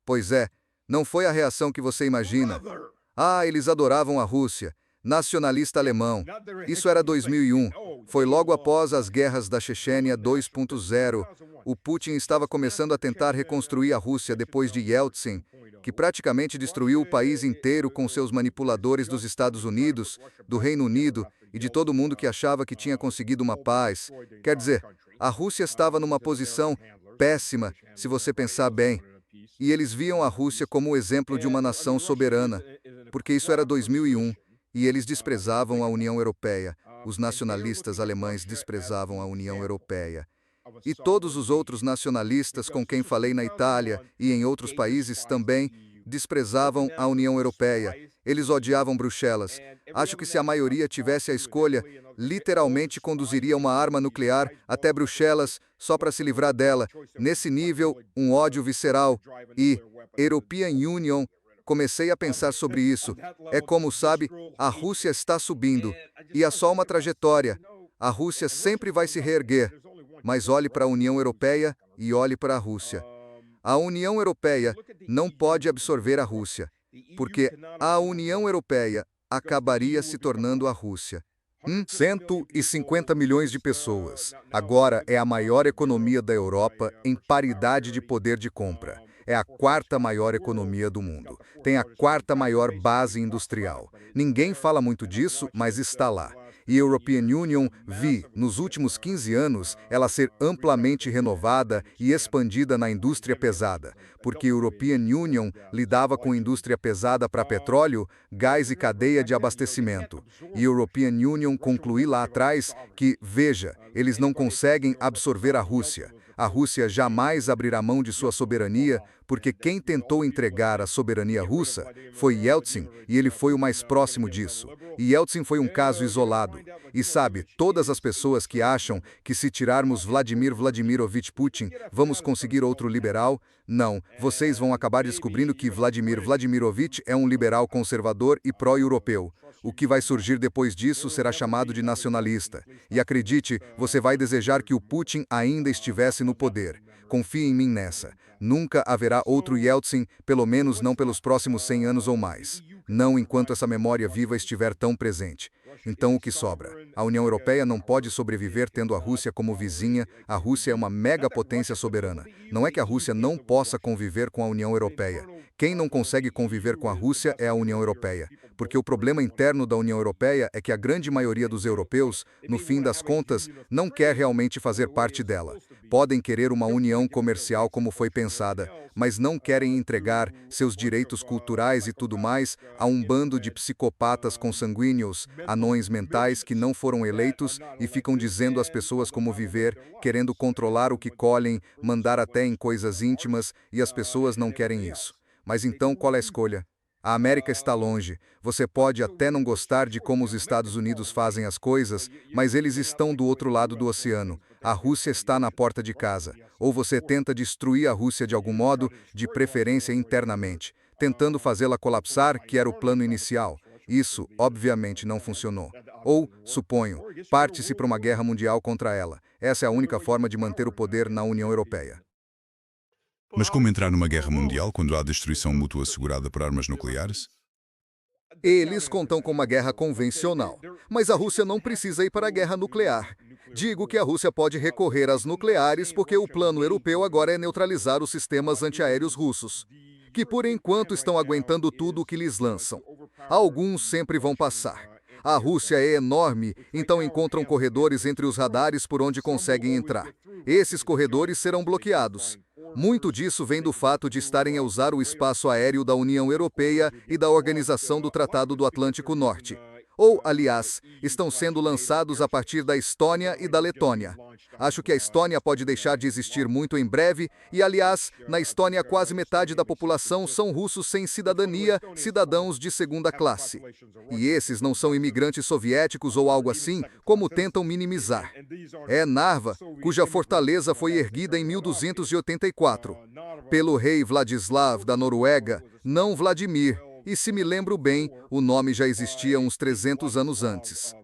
Pois é, não foi a reação que você imagina. Ah, eles adoravam a Rússia. Nacionalista alemão. Isso era 2001. Foi logo após as guerras da Chechênia 2.0. O Putin estava começando a tentar reconstruir a Rússia depois de Yeltsin, que praticamente destruiu o país inteiro com seus manipuladores dos Estados Unidos, do Reino Unido e de todo mundo que achava que tinha conseguido uma paz. Quer dizer, a Rússia estava numa posição péssima, se você pensar bem. E eles viam a Rússia como o exemplo de uma nação soberana, porque isso era 2001, e eles desprezavam a União Europeia. Os nacionalistas alemães desprezavam a União Europeia. E todos os outros nacionalistas com quem falei na Itália e em outros países também desprezavam a União Europeia. Eles odiavam Bruxelas. Acho que se a maioria tivesse a escolha, literalmente conduziria uma arma nuclear até Bruxelas só para se livrar dela. Nesse nível, um ódio visceral. E European Union, comecei a pensar sobre isso. É como, sabe, a Rússia está subindo. E há só uma trajetória. A Rússia sempre vai se reerguer. Mas olhe para a União Europeia e olhe para a Rússia. A União Europeia não pode absorver a Rússia, porque a União Europeia acabaria se tornando a Rússia. 150 milhões de pessoas. Agora é a maior economia da Europa em paridade de poder de compra. É a quarta maior economia do mundo. Tem a quarta maior base industrial. Ninguém fala muito disso, mas está lá. E a European Union vi, nos últimos 15 anos, ela ser amplamente renovada e expandida na indústria pesada, porque a European Union lidava com indústria pesada para petróleo, gás e cadeia de abastecimento. E a European Union concluiu lá atrás que, veja, eles não conseguem absorver a Rússia. A Rússia jamais abrirá mão de sua soberania, porque quem tentou entregar a soberania russa foi Yeltsin, e ele foi o mais próximo disso. E Yeltsin foi um caso isolado. E sabe, todas as pessoas que acham que se tirarmos Vladimir Vladimirovich Putin, vamos conseguir outro liberal, não, vocês vão acabar descobrindo que Vladimir Vladimirovich é um liberal conservador e pró-europeu. O que vai surgir depois disso será chamado de nacionalista. E acredite, você vai desejar que o Putin ainda estivesse no poder. Confie em mim nessa. Nunca haverá outro Yeltsin, pelo menos não pelos próximos 100 anos ou mais. Não enquanto essa memória viva estiver tão presente. Então o que sobra? A União Europeia não pode sobreviver tendo a Rússia como vizinha. A Rússia é uma megapotência soberana. Não é que a Rússia não possa conviver com a União Europeia. Quem não consegue conviver com a Rússia é a União Europeia. Porque o problema interno da União Europeia é que a grande maioria dos europeus, no fim das contas, não quer realmente fazer parte dela. Podem querer uma união comercial como foi pensada, mas não querem entregar seus direitos culturais e tudo mais a um bando de psicopatas consanguíneos, anões mentais que não foram eleitos e ficam dizendo às pessoas como viver, querendo controlar o que colhem, mandar até em coisas íntimas, e as pessoas não querem isso. Mas então qual é a escolha? A América está longe. Você pode até não gostar de como os Estados Unidos fazem as coisas, mas eles estão do outro lado do oceano. A Rússia está na porta de casa. Ou você tenta destruir a Rússia de algum modo, de preferência internamente, tentando fazê-la colapsar, que era o plano inicial. Isso, obviamente, não funcionou. Ou, suponho, parte-se para uma guerra mundial contra ela. Essa é a única forma de manter o poder na União Europeia. Mas como entrar numa guerra mundial quando há destruição mútua assegurada por armas nucleares? Eles contam com uma guerra convencional, mas a Rússia não precisa ir para a guerra nuclear. Digo que a Rússia pode recorrer às nucleares porque o plano europeu agora é neutralizar os sistemas antiaéreos russos, que por enquanto estão aguentando tudo o que lhes lançam. Alguns sempre vão passar. A Rússia é enorme, então encontram corredores entre os radares por onde conseguem entrar. Esses corredores serão bloqueados. Muito disso vem do fato de estarem a usar o espaço aéreo da União Europeia e da Organização do Tratado do Atlântico Norte. Ou, aliás, estão sendo lançados a partir da Estônia e da Letônia. Acho que a Estônia pode deixar de existir muito em breve e, aliás, na Estônia quase metade da população são russos sem cidadania, cidadãos de segunda classe. E esses não são imigrantes soviéticos ou algo assim, como tentam minimizar. É Narva, cuja fortaleza foi erguida em 1284, pelo rei Vladislav da Noruega, não Vladimir. E se me lembro bem, o nome já existia uns 300 anos antes.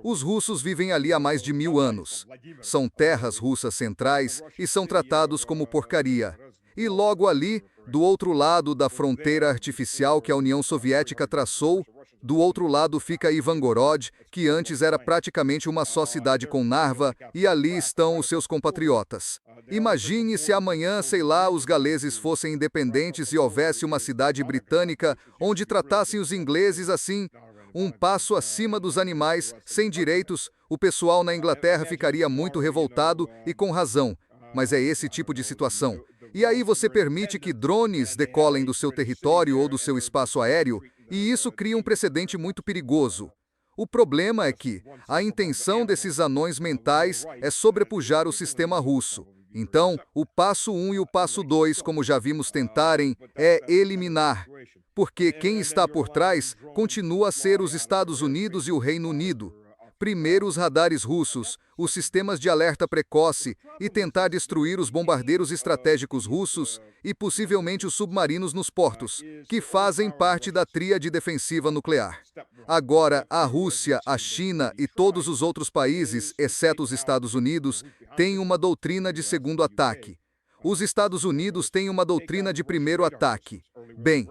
Os russos vivem ali há mais de 1000 anos. São terras russas centrais e são tratados como porcaria. E logo ali, do outro lado da fronteira artificial que a União Soviética traçou, do outro lado fica Ivangorod, que antes era praticamente uma só cidade com Narva, e ali estão os seus compatriotas. Imagine se amanhã, sei lá, os galeses fossem independentes e houvesse uma cidade britânica onde tratassem os ingleses assim, um passo acima dos animais, sem direitos. O pessoal na Inglaterra ficaria muito revoltado e com razão. Mas é esse tipo de situação. E aí você permite que drones decolem do seu território ou do seu espaço aéreo, e isso cria um precedente muito perigoso. O problema é que a intenção desses anões mentais é sobrepujar o sistema russo. Então, o passo 1 e o passo 2, como já vimos tentarem, é eliminar. Porque quem está por trás continua a ser os Estados Unidos e o Reino Unido. Primeiro os radares russos, os sistemas de alerta precoce e tentar destruir os bombardeiros estratégicos russos e possivelmente os submarinos nos portos, que fazem parte da tríade defensiva nuclear. Agora, a Rússia, a China e todos os outros países, exceto os Estados Unidos, têm uma doutrina de segundo ataque. Os Estados Unidos têm uma doutrina de primeiro ataque. Bem,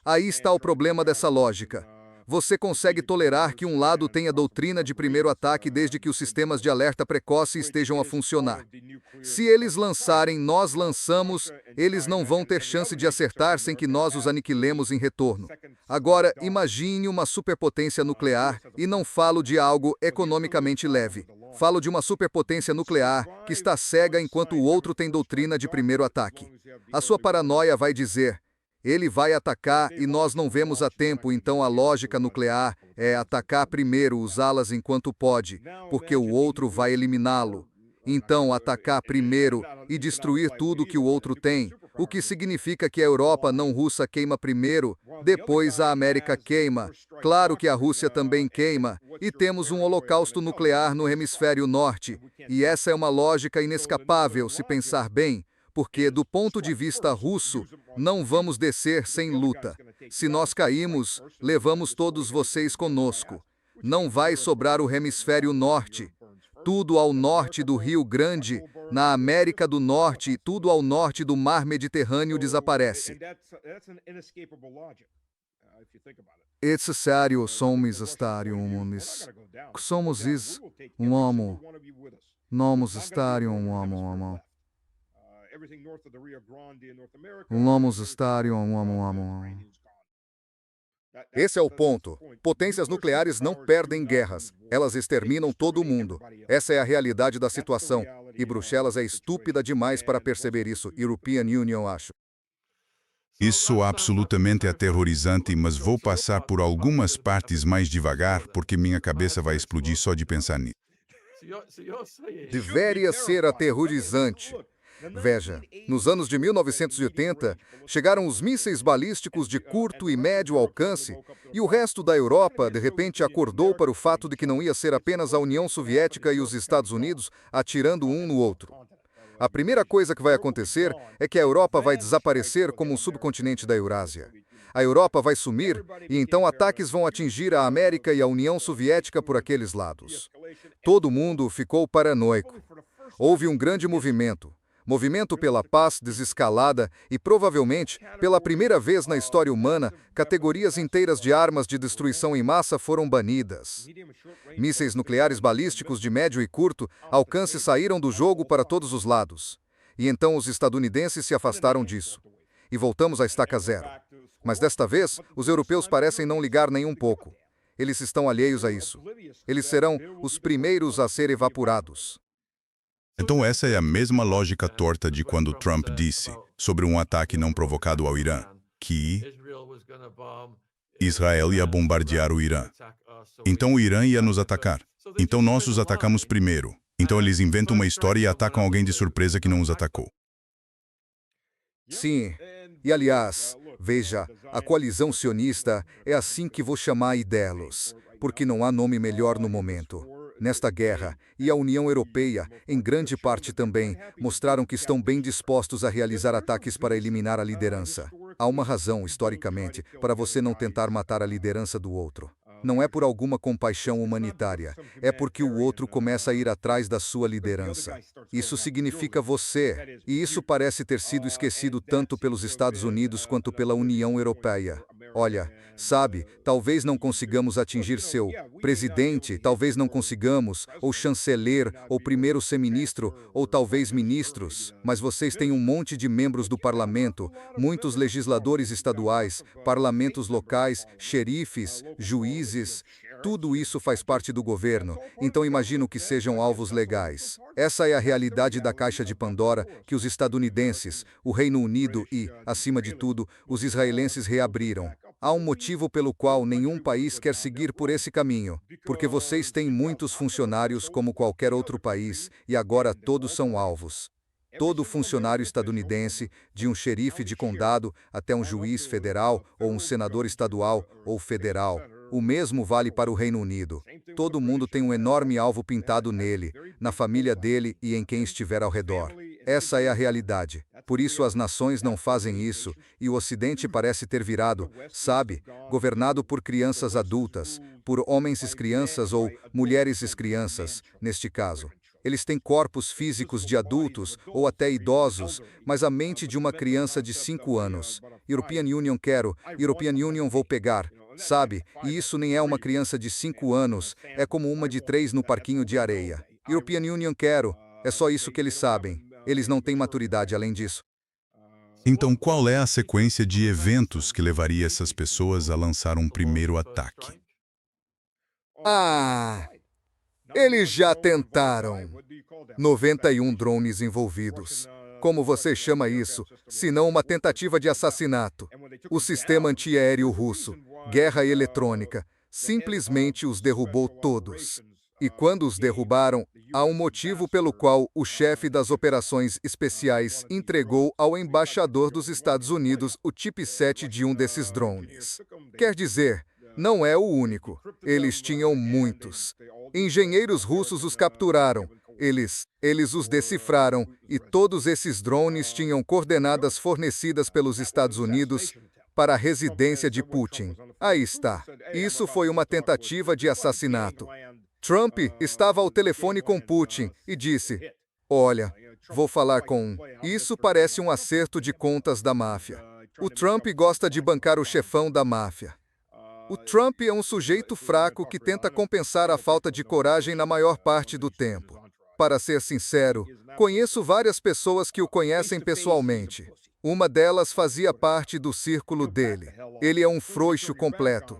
aí está o problema dessa lógica. Você consegue tolerar que um lado tenha doutrina de primeiro ataque desde que os sistemas de alerta precoce estejam a funcionar. Se eles lançarem, nós lançamos, eles não vão ter chance de acertar sem que nós os aniquilemos em retorno. Agora, imagine uma superpotência nuclear, e não falo de algo economicamente leve. Falo de uma superpotência nuclear que está cega enquanto o outro tem doutrina de primeiro ataque. A sua paranoia vai dizer: ele vai atacar e nós não vemos a tempo, então a lógica nuclear é atacar primeiro, usá-las enquanto pode, porque o outro vai eliminá-lo. Então, atacar primeiro e destruir tudo que o outro tem, o que significa que a Europa não russa queima primeiro, depois a América queima, claro que a Rússia também queima, e temos um holocausto nuclear no hemisfério norte, e essa é uma lógica inescapável se pensar bem, porque, do ponto de vista russo, não vamos descer sem luta. Se nós caímos, levamos todos vocês conosco. Não vai sobrar o hemisfério norte. Tudo ao norte do Rio Grande, na América do Norte e tudo ao norte do Mar Mediterrâneo desaparece. Esse sério somos estários, somos is, amo, nomos estárium, amo. Vamos estar Esse é o ponto. Potências nucleares não perdem guerras. Elas exterminam todo mundo. Essa é a realidade da situação. E Bruxelas é estúpida demais para perceber isso. European Union, acho. Isso é absolutamente aterrorizante, mas vou passar por algumas partes mais devagar, porque minha cabeça vai explodir só de pensar nisso. Deveria ser aterrorizante. Veja, nos anos de 1980, chegaram os mísseis balísticos de curto e médio alcance, e o resto da Europa, de repente, acordou para o fato de que não ia ser apenas a União Soviética e os Estados Unidos atirando um no outro. A primeira coisa que vai acontecer é que a Europa vai desaparecer como um subcontinente da Eurásia. A Europa vai sumir, e então ataques vão atingir a América e a União Soviética por aqueles lados. Todo mundo ficou paranoico. Houve um grande movimento pela paz desescalada e, provavelmente, pela primeira vez na história humana, categorias inteiras de armas de destruição em massa foram banidas. Mísseis nucleares balísticos de médio e curto alcance saíram do jogo para todos os lados. E então os estadunidenses se afastaram disso. E voltamos à estaca zero. Mas desta vez, os europeus parecem não ligar nem um pouco. Eles estão alheios a isso. Eles serão os primeiros a ser evaporados. Então essa é a mesma lógica torta de quando Trump disse, sobre um ataque não provocado ao Irã, que Israel ia bombardear o Irã. Então o Irã ia nos atacar. Então nós os atacamos primeiro. Então eles inventam uma história e atacam alguém de surpresa que não os atacou. Sim. E aliás, veja, a coalizão sionista é assim que vou chamar Idelos, porque não há nome melhor no momento. Nesta guerra, e a União Europeia, em grande parte também, mostraram que estão bem dispostos a realizar ataques para eliminar a liderança. Há uma razão, historicamente, para você não tentar matar a liderança do outro. Não é por alguma compaixão humanitária, é porque o outro começa a ir atrás da sua liderança. Isso significa você, e isso parece ter sido esquecido tanto pelos Estados Unidos quanto pela União Europeia. Olha, sabe, talvez não consigamos atingir seu presidente, talvez não consigamos, ou chanceler, ou primeiro-ministro, ou talvez ministros, mas vocês têm um monte de membros do parlamento, muitos legisladores estaduais, parlamentos locais, xerifes, juízes, tudo isso faz parte do governo, então imagino que sejam alvos legais. Essa é a realidade da caixa de Pandora que os estadunidenses, o Reino Unido e, acima de tudo, os israelenses reabriram. Há um motivo pelo qual nenhum país quer seguir por esse caminho, porque vocês têm muitos funcionários como qualquer outro país, e agora todos são alvos. Todo funcionário estadunidense, de um xerife de condado até um juiz federal ou um senador estadual ou federal, o mesmo vale para o Reino Unido. Todo mundo tem um enorme alvo pintado nele, na família dele e em quem estiver ao redor. Essa é a realidade. Por isso as nações não fazem isso, e o Ocidente parece ter virado, sabe, governado por crianças adultas, por homens crianças ou mulheres crianças, neste caso. Eles têm corpos físicos de adultos ou até idosos, mas a mente de uma criança de 5 anos. European Union quero, European Union vou pegar, sabe? E isso nem é uma criança de 5 anos, é como uma de 3 no parquinho de areia. European Union quero, é só isso que eles sabem. Eles não têm maturidade além disso. Então qual é a sequência de eventos que levaria essas pessoas a lançar um primeiro ataque? Eles já tentaram. 91 drones envolvidos. Como você chama isso, se não uma tentativa de assassinato? O sistema antiaéreo russo, guerra eletrônica, simplesmente os derrubou todos. E quando os derrubaram, há um motivo pelo qual o chefe das operações especiais entregou ao embaixador dos Estados Unidos o chipset de um desses drones. Quer dizer, não é o único. Eles tinham muitos. Engenheiros russos os capturaram. Eles os decifraram, e todos esses drones tinham coordenadas fornecidas pelos Estados Unidos para a residência de Putin. Aí está. Isso foi uma tentativa de assassinato. Trump estava ao telefone com Putin e disse: "Olha, vou falar com... Isso parece um acerto de contas da máfia. O Trump gosta de bancar o chefão da máfia." O Trump é um sujeito fraco que tenta compensar a falta de coragem na maior parte do tempo. Para ser sincero, conheço várias pessoas que o conhecem pessoalmente. Uma delas fazia parte do círculo dele. Ele é um frouxo completo.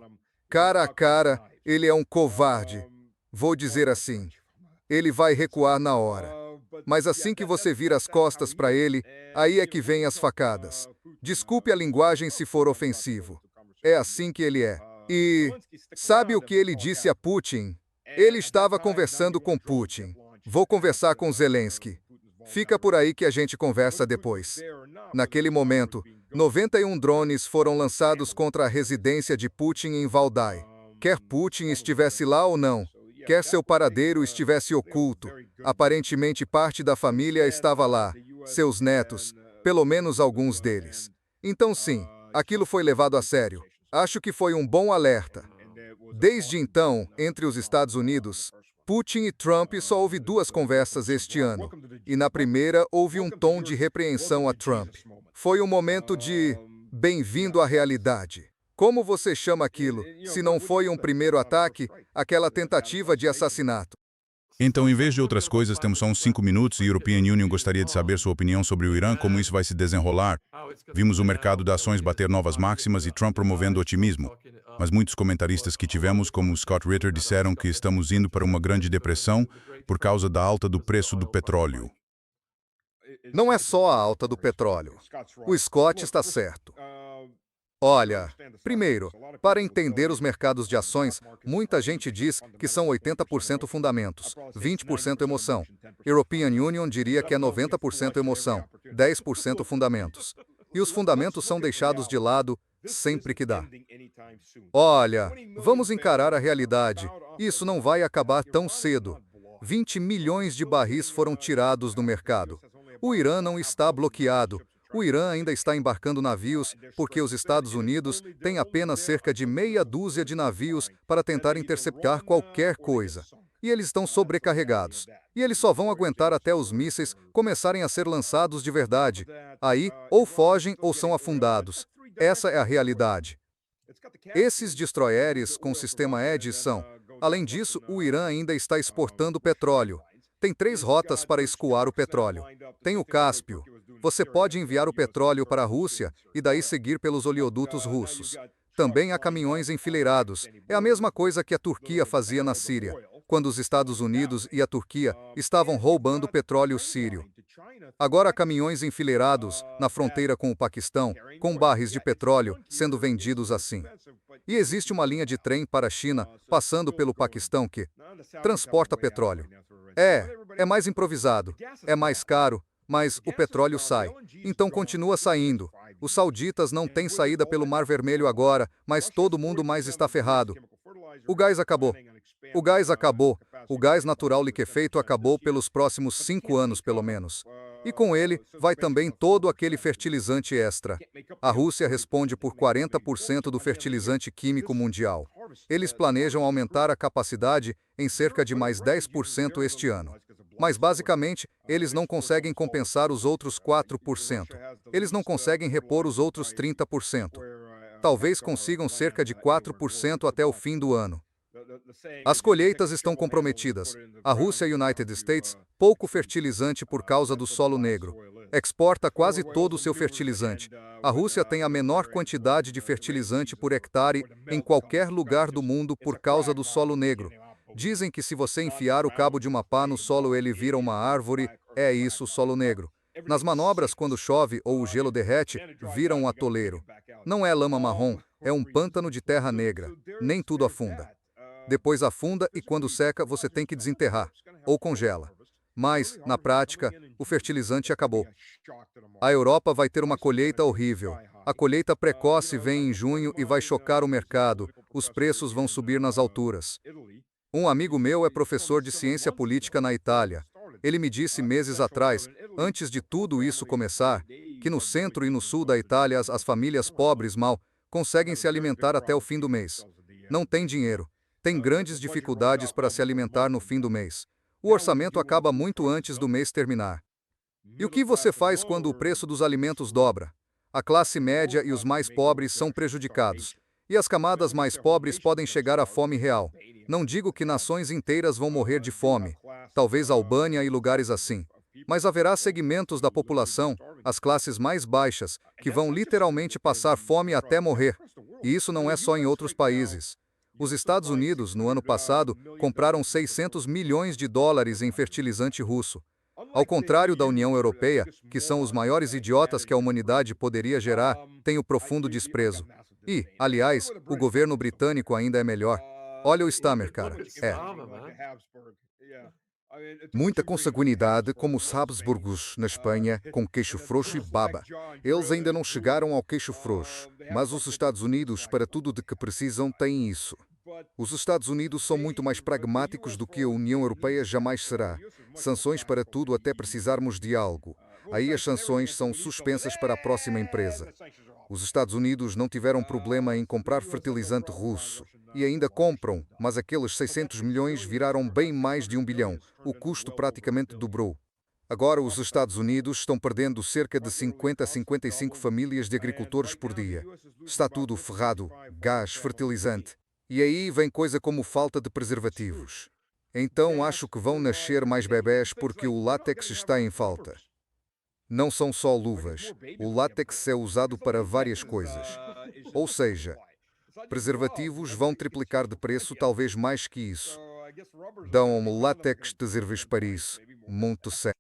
Cara a cara, ele é um covarde. Vou dizer assim. Ele vai recuar na hora. Mas assim que você vira as costas para ele, aí é que vem as facadas. Desculpe a linguagem se for ofensivo. É assim que ele é. E sabe o que ele disse a Putin? Ele estava conversando com Putin. Vou conversar com Zelensky. Fica por aí que a gente conversa depois. Naquele momento, 91 drones foram lançados contra a residência de Putin em Valdai. Quer Putin estivesse lá ou não, quer seu paradeiro estivesse oculto, aparentemente parte da família estava lá, seus netos, pelo menos alguns deles. Então sim, aquilo foi levado a sério. Acho que foi um bom alerta. Desde então, entre os Estados Unidos, Putin e Trump só houve 2 conversas este ano. E na primeira houve um tom de repreensão a Trump. Foi um momento de bem-vindo à realidade. Como você chama aquilo, se não foi um primeiro ataque, aquela tentativa de assassinato? Então, em vez de outras coisas, temos só uns 5 minutos e a European Union gostaria de saber sua opinião sobre o Irã, como isso vai se desenrolar. Vimos o mercado de ações bater novas máximas e Trump promovendo otimismo. Mas muitos comentaristas que tivemos, como Scott Ritter, disseram que estamos indo para uma grande depressão por causa da alta do preço do petróleo. Não é só a alta do petróleo. O Scott está certo. Olha, primeiro, para entender os mercados de ações, muita gente diz que são 80% fundamentos, 20% emoção. European Union diria que é 90% emoção, 10% fundamentos. E os fundamentos são deixados de lado sempre que dá. Olha, vamos encarar a realidade. Isso não vai acabar tão cedo. 20 milhões de barris foram tirados do mercado. O Irã não está bloqueado. O Irã ainda está embarcando navios porque os Estados Unidos têm apenas cerca de meia dúzia de navios para tentar interceptar qualquer coisa. E eles estão sobrecarregados. E eles só vão aguentar até os mísseis começarem a ser lançados de verdade. Aí, ou fogem ou são afundados. Essa é a realidade. Esses destroyers com sistema Edge são. Além disso, o Irã ainda está exportando petróleo. Tem 3 rotas para escoar o petróleo. Tem o Cáspio. Você pode enviar o petróleo para a Rússia e daí seguir pelos oleodutos russos. Também há caminhões enfileirados. É a mesma coisa que a Turquia fazia na Síria, quando os Estados Unidos e a Turquia estavam roubando petróleo sírio. Agora há caminhões enfileirados na fronteira com o Paquistão, com barris de petróleo sendo vendidos assim. E existe uma linha de trem para a China, passando pelo Paquistão, que transporta petróleo. É mais improvisado, é mais caro, mas o petróleo sai. Então continua saindo. Os sauditas não têm saída pelo Mar Vermelho agora, mas todo mundo mais está ferrado. O gás acabou. O gás acabou. O gás natural liquefeito acabou pelos próximos 5 anos, pelo menos. E com ele, vai também todo aquele fertilizante extra. A Rússia responde por 40% do fertilizante químico mundial. Eles planejam aumentar a capacidade em cerca de mais 10% este ano. Mas, basicamente, eles não conseguem compensar os outros 4%. Eles não conseguem repor os outros 30%. Talvez consigam cerca de 4% até o fim do ano. As colheitas estão comprometidas. A Rússia e United States, pouco fertilizante por causa do solo negro. Exporta quase todo o seu fertilizante. A Rússia tem a menor quantidade de fertilizante por hectare em qualquer lugar do mundo por causa do solo negro. Dizem que se você enfiar o cabo de uma pá no solo ele vira uma árvore, é isso o solo negro. Nas manobras, quando chove ou o gelo derrete, vira um atoleiro. Não é lama marrom, é um pântano de terra negra. Nem tudo afunda. Depois afunda e quando seca você tem que desenterrar, ou congela. Mas, na prática, o fertilizante acabou. A Europa vai ter uma colheita horrível. A colheita precoce vem em junho e vai chocar o mercado. Os preços vão subir nas alturas. Um amigo meu é professor de ciência política na Itália. Ele me disse meses atrás, antes de tudo isso começar, que no centro e no sul da Itália as famílias pobres mal conseguem se alimentar até o fim do mês. Não tem dinheiro. Tem grandes dificuldades para se alimentar no fim do mês. O orçamento acaba muito antes do mês terminar. E o que você faz quando o preço dos alimentos dobra? A classe média e os mais pobres são prejudicados. E as camadas mais pobres podem chegar à fome real. Não digo que nações inteiras vão morrer de fome. Talvez Albânia e lugares assim. Mas haverá segmentos da população, as classes mais baixas, que vão literalmente passar fome até morrer. E isso não é só em outros países. Os Estados Unidos, no ano passado, compraram 600 milhões de dólares em fertilizante russo. Ao contrário da União Europeia, que são os maiores idiotas que a humanidade poderia gerar, tem o profundo desprezo. E, aliás, o governo britânico ainda é melhor. Olha o Stammer, cara. Muita consanguinidade, como os Habsburgos na Espanha, com queixo frouxo e baba. Eles ainda não chegaram ao queixo frouxo, mas os Estados Unidos, para tudo de que precisam, têm isso. Os Estados Unidos são muito mais pragmáticos do que a União Europeia jamais será. Sanções para tudo até precisarmos de algo. Aí as sanções são suspensas para a próxima empresa. Os Estados Unidos não tiveram problema em comprar fertilizante russo. E ainda compram, mas aqueles 600 milhões viraram bem mais de 1 bilhão. O custo praticamente dobrou. Agora os Estados Unidos estão perdendo cerca de 50 a 55 famílias de agricultores por dia. Está tudo ferrado, gás, fertilizante. E aí vem coisa como falta de preservativos. Então acho que vão nascer mais bebés porque o látex está em falta. Não são só luvas. O látex é usado para várias coisas. Ou seja, Preservativos vão triplicar de preço, talvez mais que isso. Dão látex para isso. Muito sério.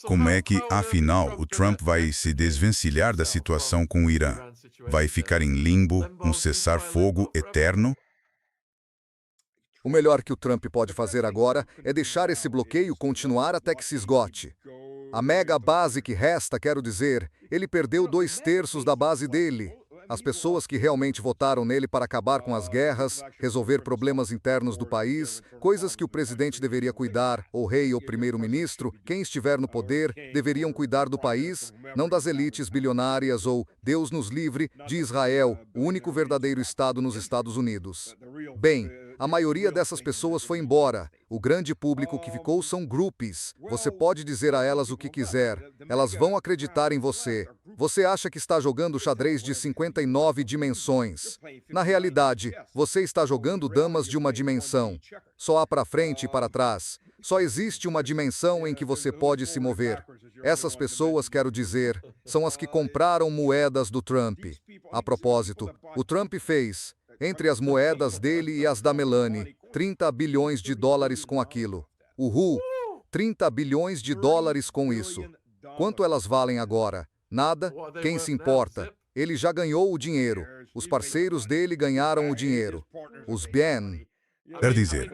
Como é que, afinal, o Trump vai se desvencilhar da situação com o Irã? Vai ficar em limbo, um cessar-fogo eterno? O melhor que o Trump pode fazer agora é deixar esse bloqueio continuar até que se esgote. A mega base que resta, quero dizer, ele perdeu 2/3 da base dele. As pessoas que realmente votaram nele para acabar com as guerras, resolver problemas internos do país, coisas que o presidente deveria cuidar, ou rei ou primeiro-ministro, quem estiver no poder, deveriam cuidar do país, não das elites bilionárias ou, Deus nos livre, de Israel, o único verdadeiro Estado nos Estados Unidos. Bem, a maioria dessas pessoas foi embora. O grande público que ficou são groupies. Você pode dizer a elas o que quiser. Elas vão acreditar em você. Você acha que está jogando xadrez de 59 dimensões. Na realidade, você está jogando damas de uma dimensão. Só há para frente e para trás. Só existe uma dimensão em que você pode se mover. Essas pessoas, quero dizer, são as que compraram moedas do Trump. A propósito, o Trump fez, entre as moedas dele e as da Melanie, 30 bilhões de dólares com aquilo. Uhul! 30 bilhões de dólares com isso. Quanto elas valem agora? Nada? Quem se importa? Ele já ganhou o dinheiro. Os parceiros dele ganharam o dinheiro. Os Ben. Quer dizer,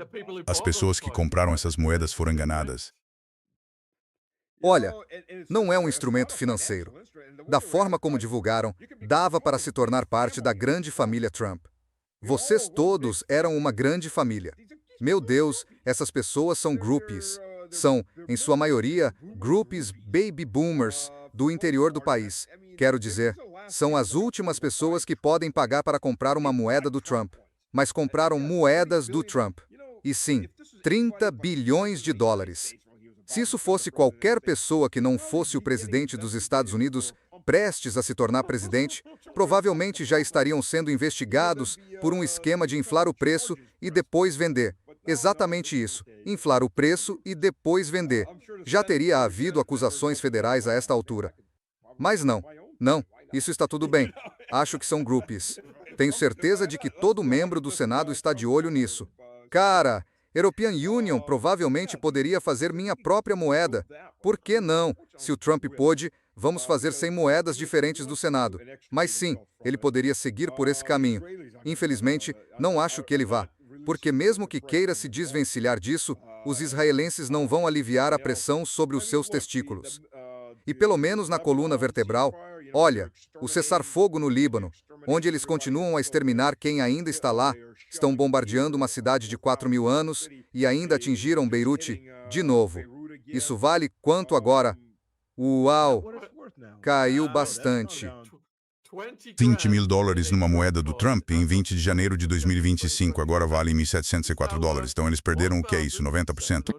as pessoas que compraram essas moedas foram enganadas. Olha, não é um instrumento financeiro. Da forma como divulgaram, dava para se tornar parte da grande família Trump. Vocês todos eram uma grande família. Meu Deus, essas pessoas são groupies. São, em sua maioria, groupies baby boomers do interior do país. Quero dizer, são as últimas pessoas que podem pagar para comprar uma moeda do Trump. Mas compraram moedas do Trump. E sim, 30 bilhões de dólares. Se isso fosse qualquer pessoa que não fosse o presidente dos Estados Unidos, prestes a se tornar presidente, provavelmente já estariam sendo investigados por um esquema de inflar o preço e depois vender. Exatamente isso, inflar o preço e depois vender. Já teria havido acusações federais a esta altura. Mas não, isso está tudo bem. Acho que são groupies. Tenho certeza de que todo membro do Senado está de olho nisso. Cara, European Union provavelmente poderia fazer minha própria moeda. Por que não? Se o Trump pôde, vamos fazer 100 moedas diferentes do Senado. Mas sim, ele poderia seguir por esse caminho. Infelizmente, não acho que ele vá. Porque mesmo que queira se desvencilhar disso, os israelenses não vão aliviar a pressão sobre os seus testículos. E pelo menos na coluna vertebral, olha, o cessar-fogo no Líbano, onde eles continuam a exterminar quem ainda está lá, estão bombardeando uma cidade de 4.000 anos e ainda atingiram Beirute de novo. Isso vale quanto agora? Uau! Caiu bastante. 20 mil dólares numa moeda do Trump em 20 de janeiro de 2025, agora vale 1.704 dólares. Então eles perderam o que é isso, 90%?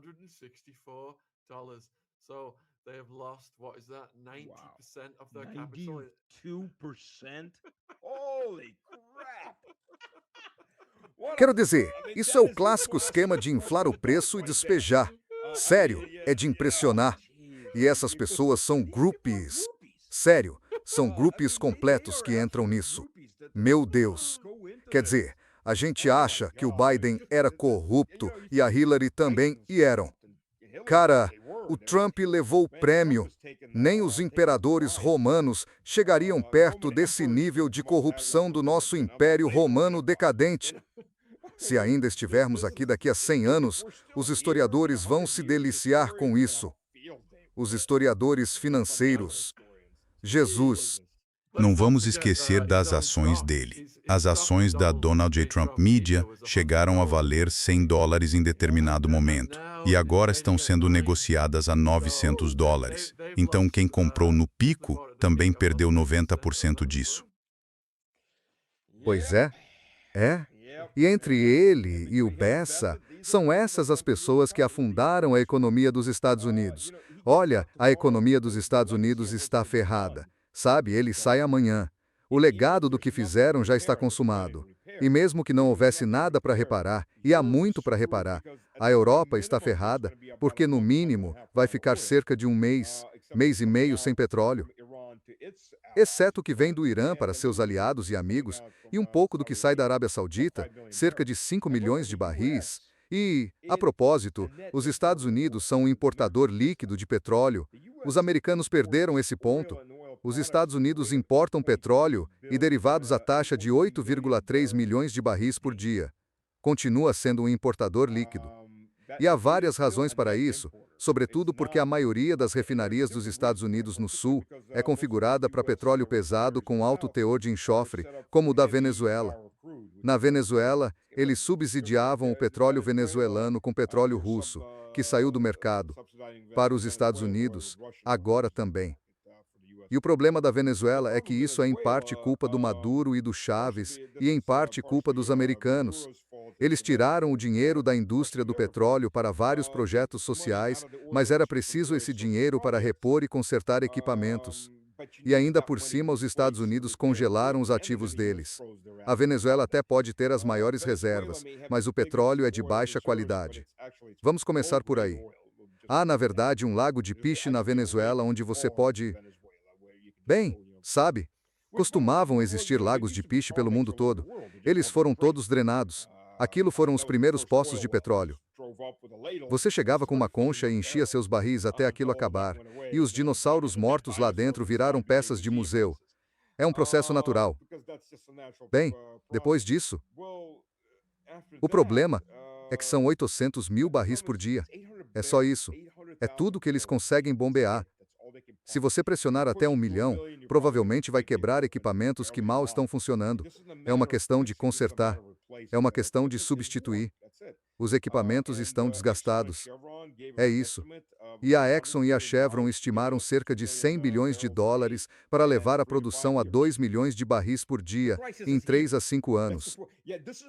Quero dizer, isso é o clássico esquema de inflar o preço e despejar. Sério, é de impressionar. E essas pessoas são groupies. Sério, são groupies completos que entram nisso. Meu Deus. Quer dizer, a gente acha que o Biden era corrupto e a Hillary também, e eram. Cara, o Trump levou o prêmio. Nem os imperadores romanos chegariam perto desse nível de corrupção do nosso Império Romano decadente. Se ainda estivermos aqui daqui a 100 anos, os historiadores vão se deliciar com isso. Os historiadores financeiros. Jesus. Não vamos esquecer das ações dele. As ações da Donald J. Trump Media chegaram a valer 100 dólares em determinado momento. E agora estão sendo negociadas a 900 dólares. Então quem comprou no pico também perdeu 90% disso. Pois é. E entre ele e o Bessa, são essas as pessoas que afundaram a economia dos Estados Unidos. Olha, a economia dos Estados Unidos está ferrada. Sabe, ele sai amanhã. O legado do que fizeram já está consumado. E mesmo que não houvesse nada para reparar, e há muito para reparar, a Europa está ferrada, porque no mínimo vai ficar cerca de um mês e meio sem petróleo. exceto o que vem do Irã para seus aliados e amigos, e um pouco do que sai da Arábia Saudita, cerca de 5 milhões de barris. E, a propósito, os Estados Unidos são um importador líquido de petróleo. Os americanos perderam esse ponto. Os Estados Unidos importam petróleo e derivados à taxa de 8,3 milhões de barris por dia. Continua sendo um importador líquido. E há várias razões para isso, sobretudo porque a maioria das refinarias dos Estados Unidos no Sul é configurada para petróleo pesado com alto teor de enxofre, como o da Venezuela. Na Venezuela, eles subsidiavam o petróleo venezuelano com petróleo russo, que saiu do mercado. Para os Estados Unidos, agora também. E o problema da Venezuela é que isso é em parte culpa do Maduro e do Chávez, e em parte culpa dos americanos. Eles tiraram o dinheiro da indústria do petróleo para vários projetos sociais, mas era preciso esse dinheiro para repor e consertar equipamentos. E ainda por cima, os Estados Unidos congelaram os ativos deles. A Venezuela até pode ter as maiores reservas, mas o petróleo é de baixa qualidade. Vamos começar por aí. Há, na verdade, um lago de Piche na Venezuela onde você pode... Bem, sabe, costumavam existir lagos de Piche pelo mundo todo. Eles foram todos drenados. Aquilo foram os primeiros poços de petróleo. Você chegava com uma concha e enchia seus barris até aquilo acabar, e os dinossauros mortos lá dentro viraram peças de museu. É um processo natural. Bem, depois disso, o problema é que são 800 mil barris por dia. É só isso. É tudo que eles conseguem bombear. Se você pressionar até 1 milhão, provavelmente vai quebrar equipamentos que mal estão funcionando. É uma questão de consertar. É uma questão de substituir. Os equipamentos estão desgastados. É isso. E a Exxon e a Chevron estimaram cerca de 100 bilhões de dólares para levar a produção a 2 milhões de barris por dia, em 3 a 5 anos.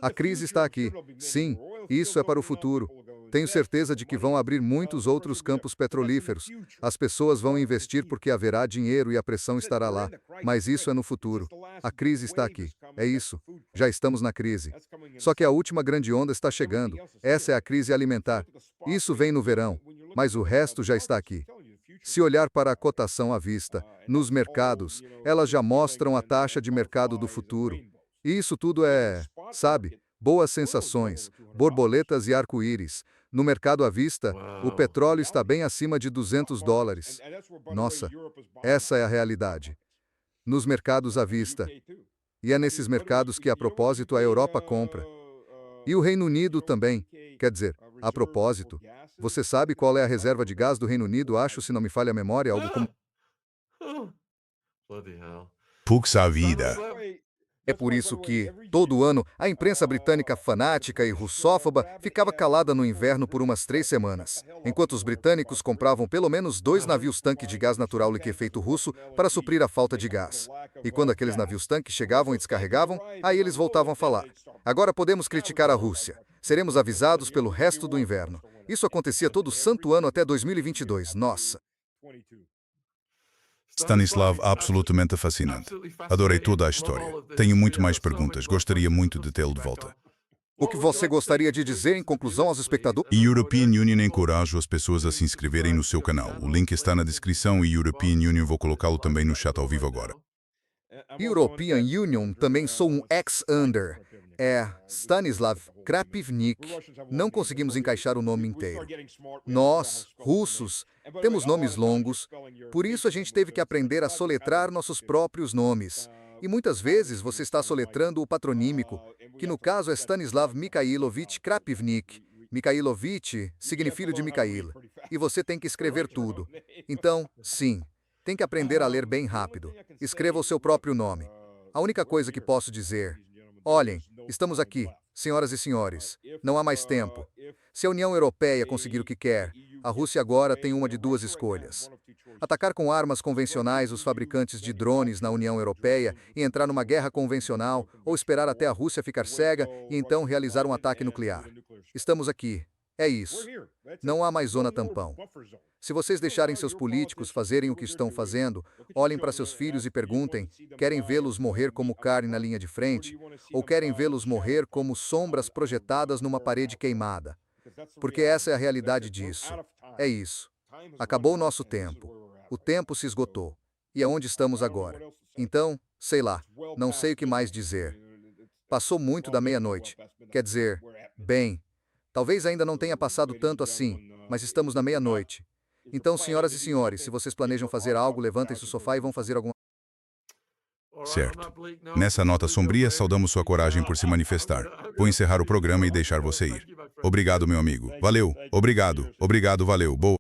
A crise está aqui. Sim, isso é para o futuro. Tenho certeza de que vão abrir muitos outros campos petrolíferos. As pessoas vão investir porque haverá dinheiro e a pressão estará lá. Mas isso é no futuro. A crise está aqui. É isso. Já estamos na crise. Só que a última grande onda está chegando. Essa é a crise alimentar. Isso vem no verão. Mas o resto já está aqui. Se olhar para a cotação à vista, nos mercados, elas já mostram a taxa de mercado do futuro. E isso tudo é, sabe, boas sensações, borboletas e arco-íris. No mercado à vista, o petróleo está bem acima de 200 dólares. Nossa, essa é a realidade. Nos mercados à vista. E é nesses mercados que, a propósito, a Europa compra. E o Reino Unido também. Quer dizer, a propósito, você sabe qual é a reserva de gás do Reino Unido? Acho, se não me falha a memória, algo como... Puxa vida. É por isso que, todo ano, a imprensa britânica fanática e russófoba ficava calada no inverno por umas 3 semanas, enquanto os britânicos compravam pelo menos 2 navios-tanque de gás natural liquefeito russo para suprir a falta de gás. E quando aqueles navios-tanque chegavam e descarregavam, aí eles voltavam a falar. Agora podemos criticar a Rússia. Seremos avisados pelo resto do inverno. Isso acontecia todo santo ano até 2022. Nossa! Stanislav, absolutamente fascinante. Adorei toda a história. Tenho muito mais perguntas. Gostaria muito de tê-lo de volta. O que você gostaria de dizer em conclusão aos espectadores? E European Union encoraja as pessoas a se inscreverem no seu canal. O link está na descrição e European Union vou colocá-lo também no chat ao vivo agora. European Union também sou um ex-under. É Stanislav Krapivnik. Não conseguimos encaixar o nome inteiro. Nós, russos, temos nomes longos, por isso a gente teve que aprender a soletrar nossos próprios nomes. E muitas vezes você está soletrando o patronímico, que no caso é Stanislav Mikhailovich Krapivnik. Mikhailovich significa filho de Mikhail, e você tem que escrever tudo. Então, sim, tem que aprender a ler bem rápido. Escreva o seu próprio nome. A única coisa que posso dizer... Olhem, estamos aqui, senhoras e senhores. Não há mais tempo. Se a União Europeia conseguir o que quer, a Rússia agora tem uma de 2 escolhas. Atacar com armas convencionais os fabricantes de drones na União Europeia e entrar numa guerra convencional, ou esperar até a Rússia ficar cega e então realizar um ataque nuclear. Estamos aqui. É isso. Não há mais zona tampão. Se vocês deixarem seus políticos fazerem o que estão fazendo, olhem para seus filhos e perguntem, querem vê-los morrer como carne na linha de frente? Ou querem vê-los morrer como sombras projetadas numa parede queimada? Porque essa é a realidade disso. É isso. Acabou o nosso tempo. O tempo se esgotou. E aonde estamos agora? Então, sei lá, não sei o que mais dizer. Passou muito da meia-noite. Quer dizer, bem, talvez ainda não tenha passado tanto assim, mas estamos na meia-noite. Então, senhoras e senhores, se vocês planejam fazer algo, levantem-se do sofá e vão fazer alguma... Certo. Nessa nota sombria, saudamos sua coragem por se manifestar. Vou encerrar o programa e deixar você ir. Obrigado, meu amigo. Valeu. Obrigado. Obrigado, valeu. Boa.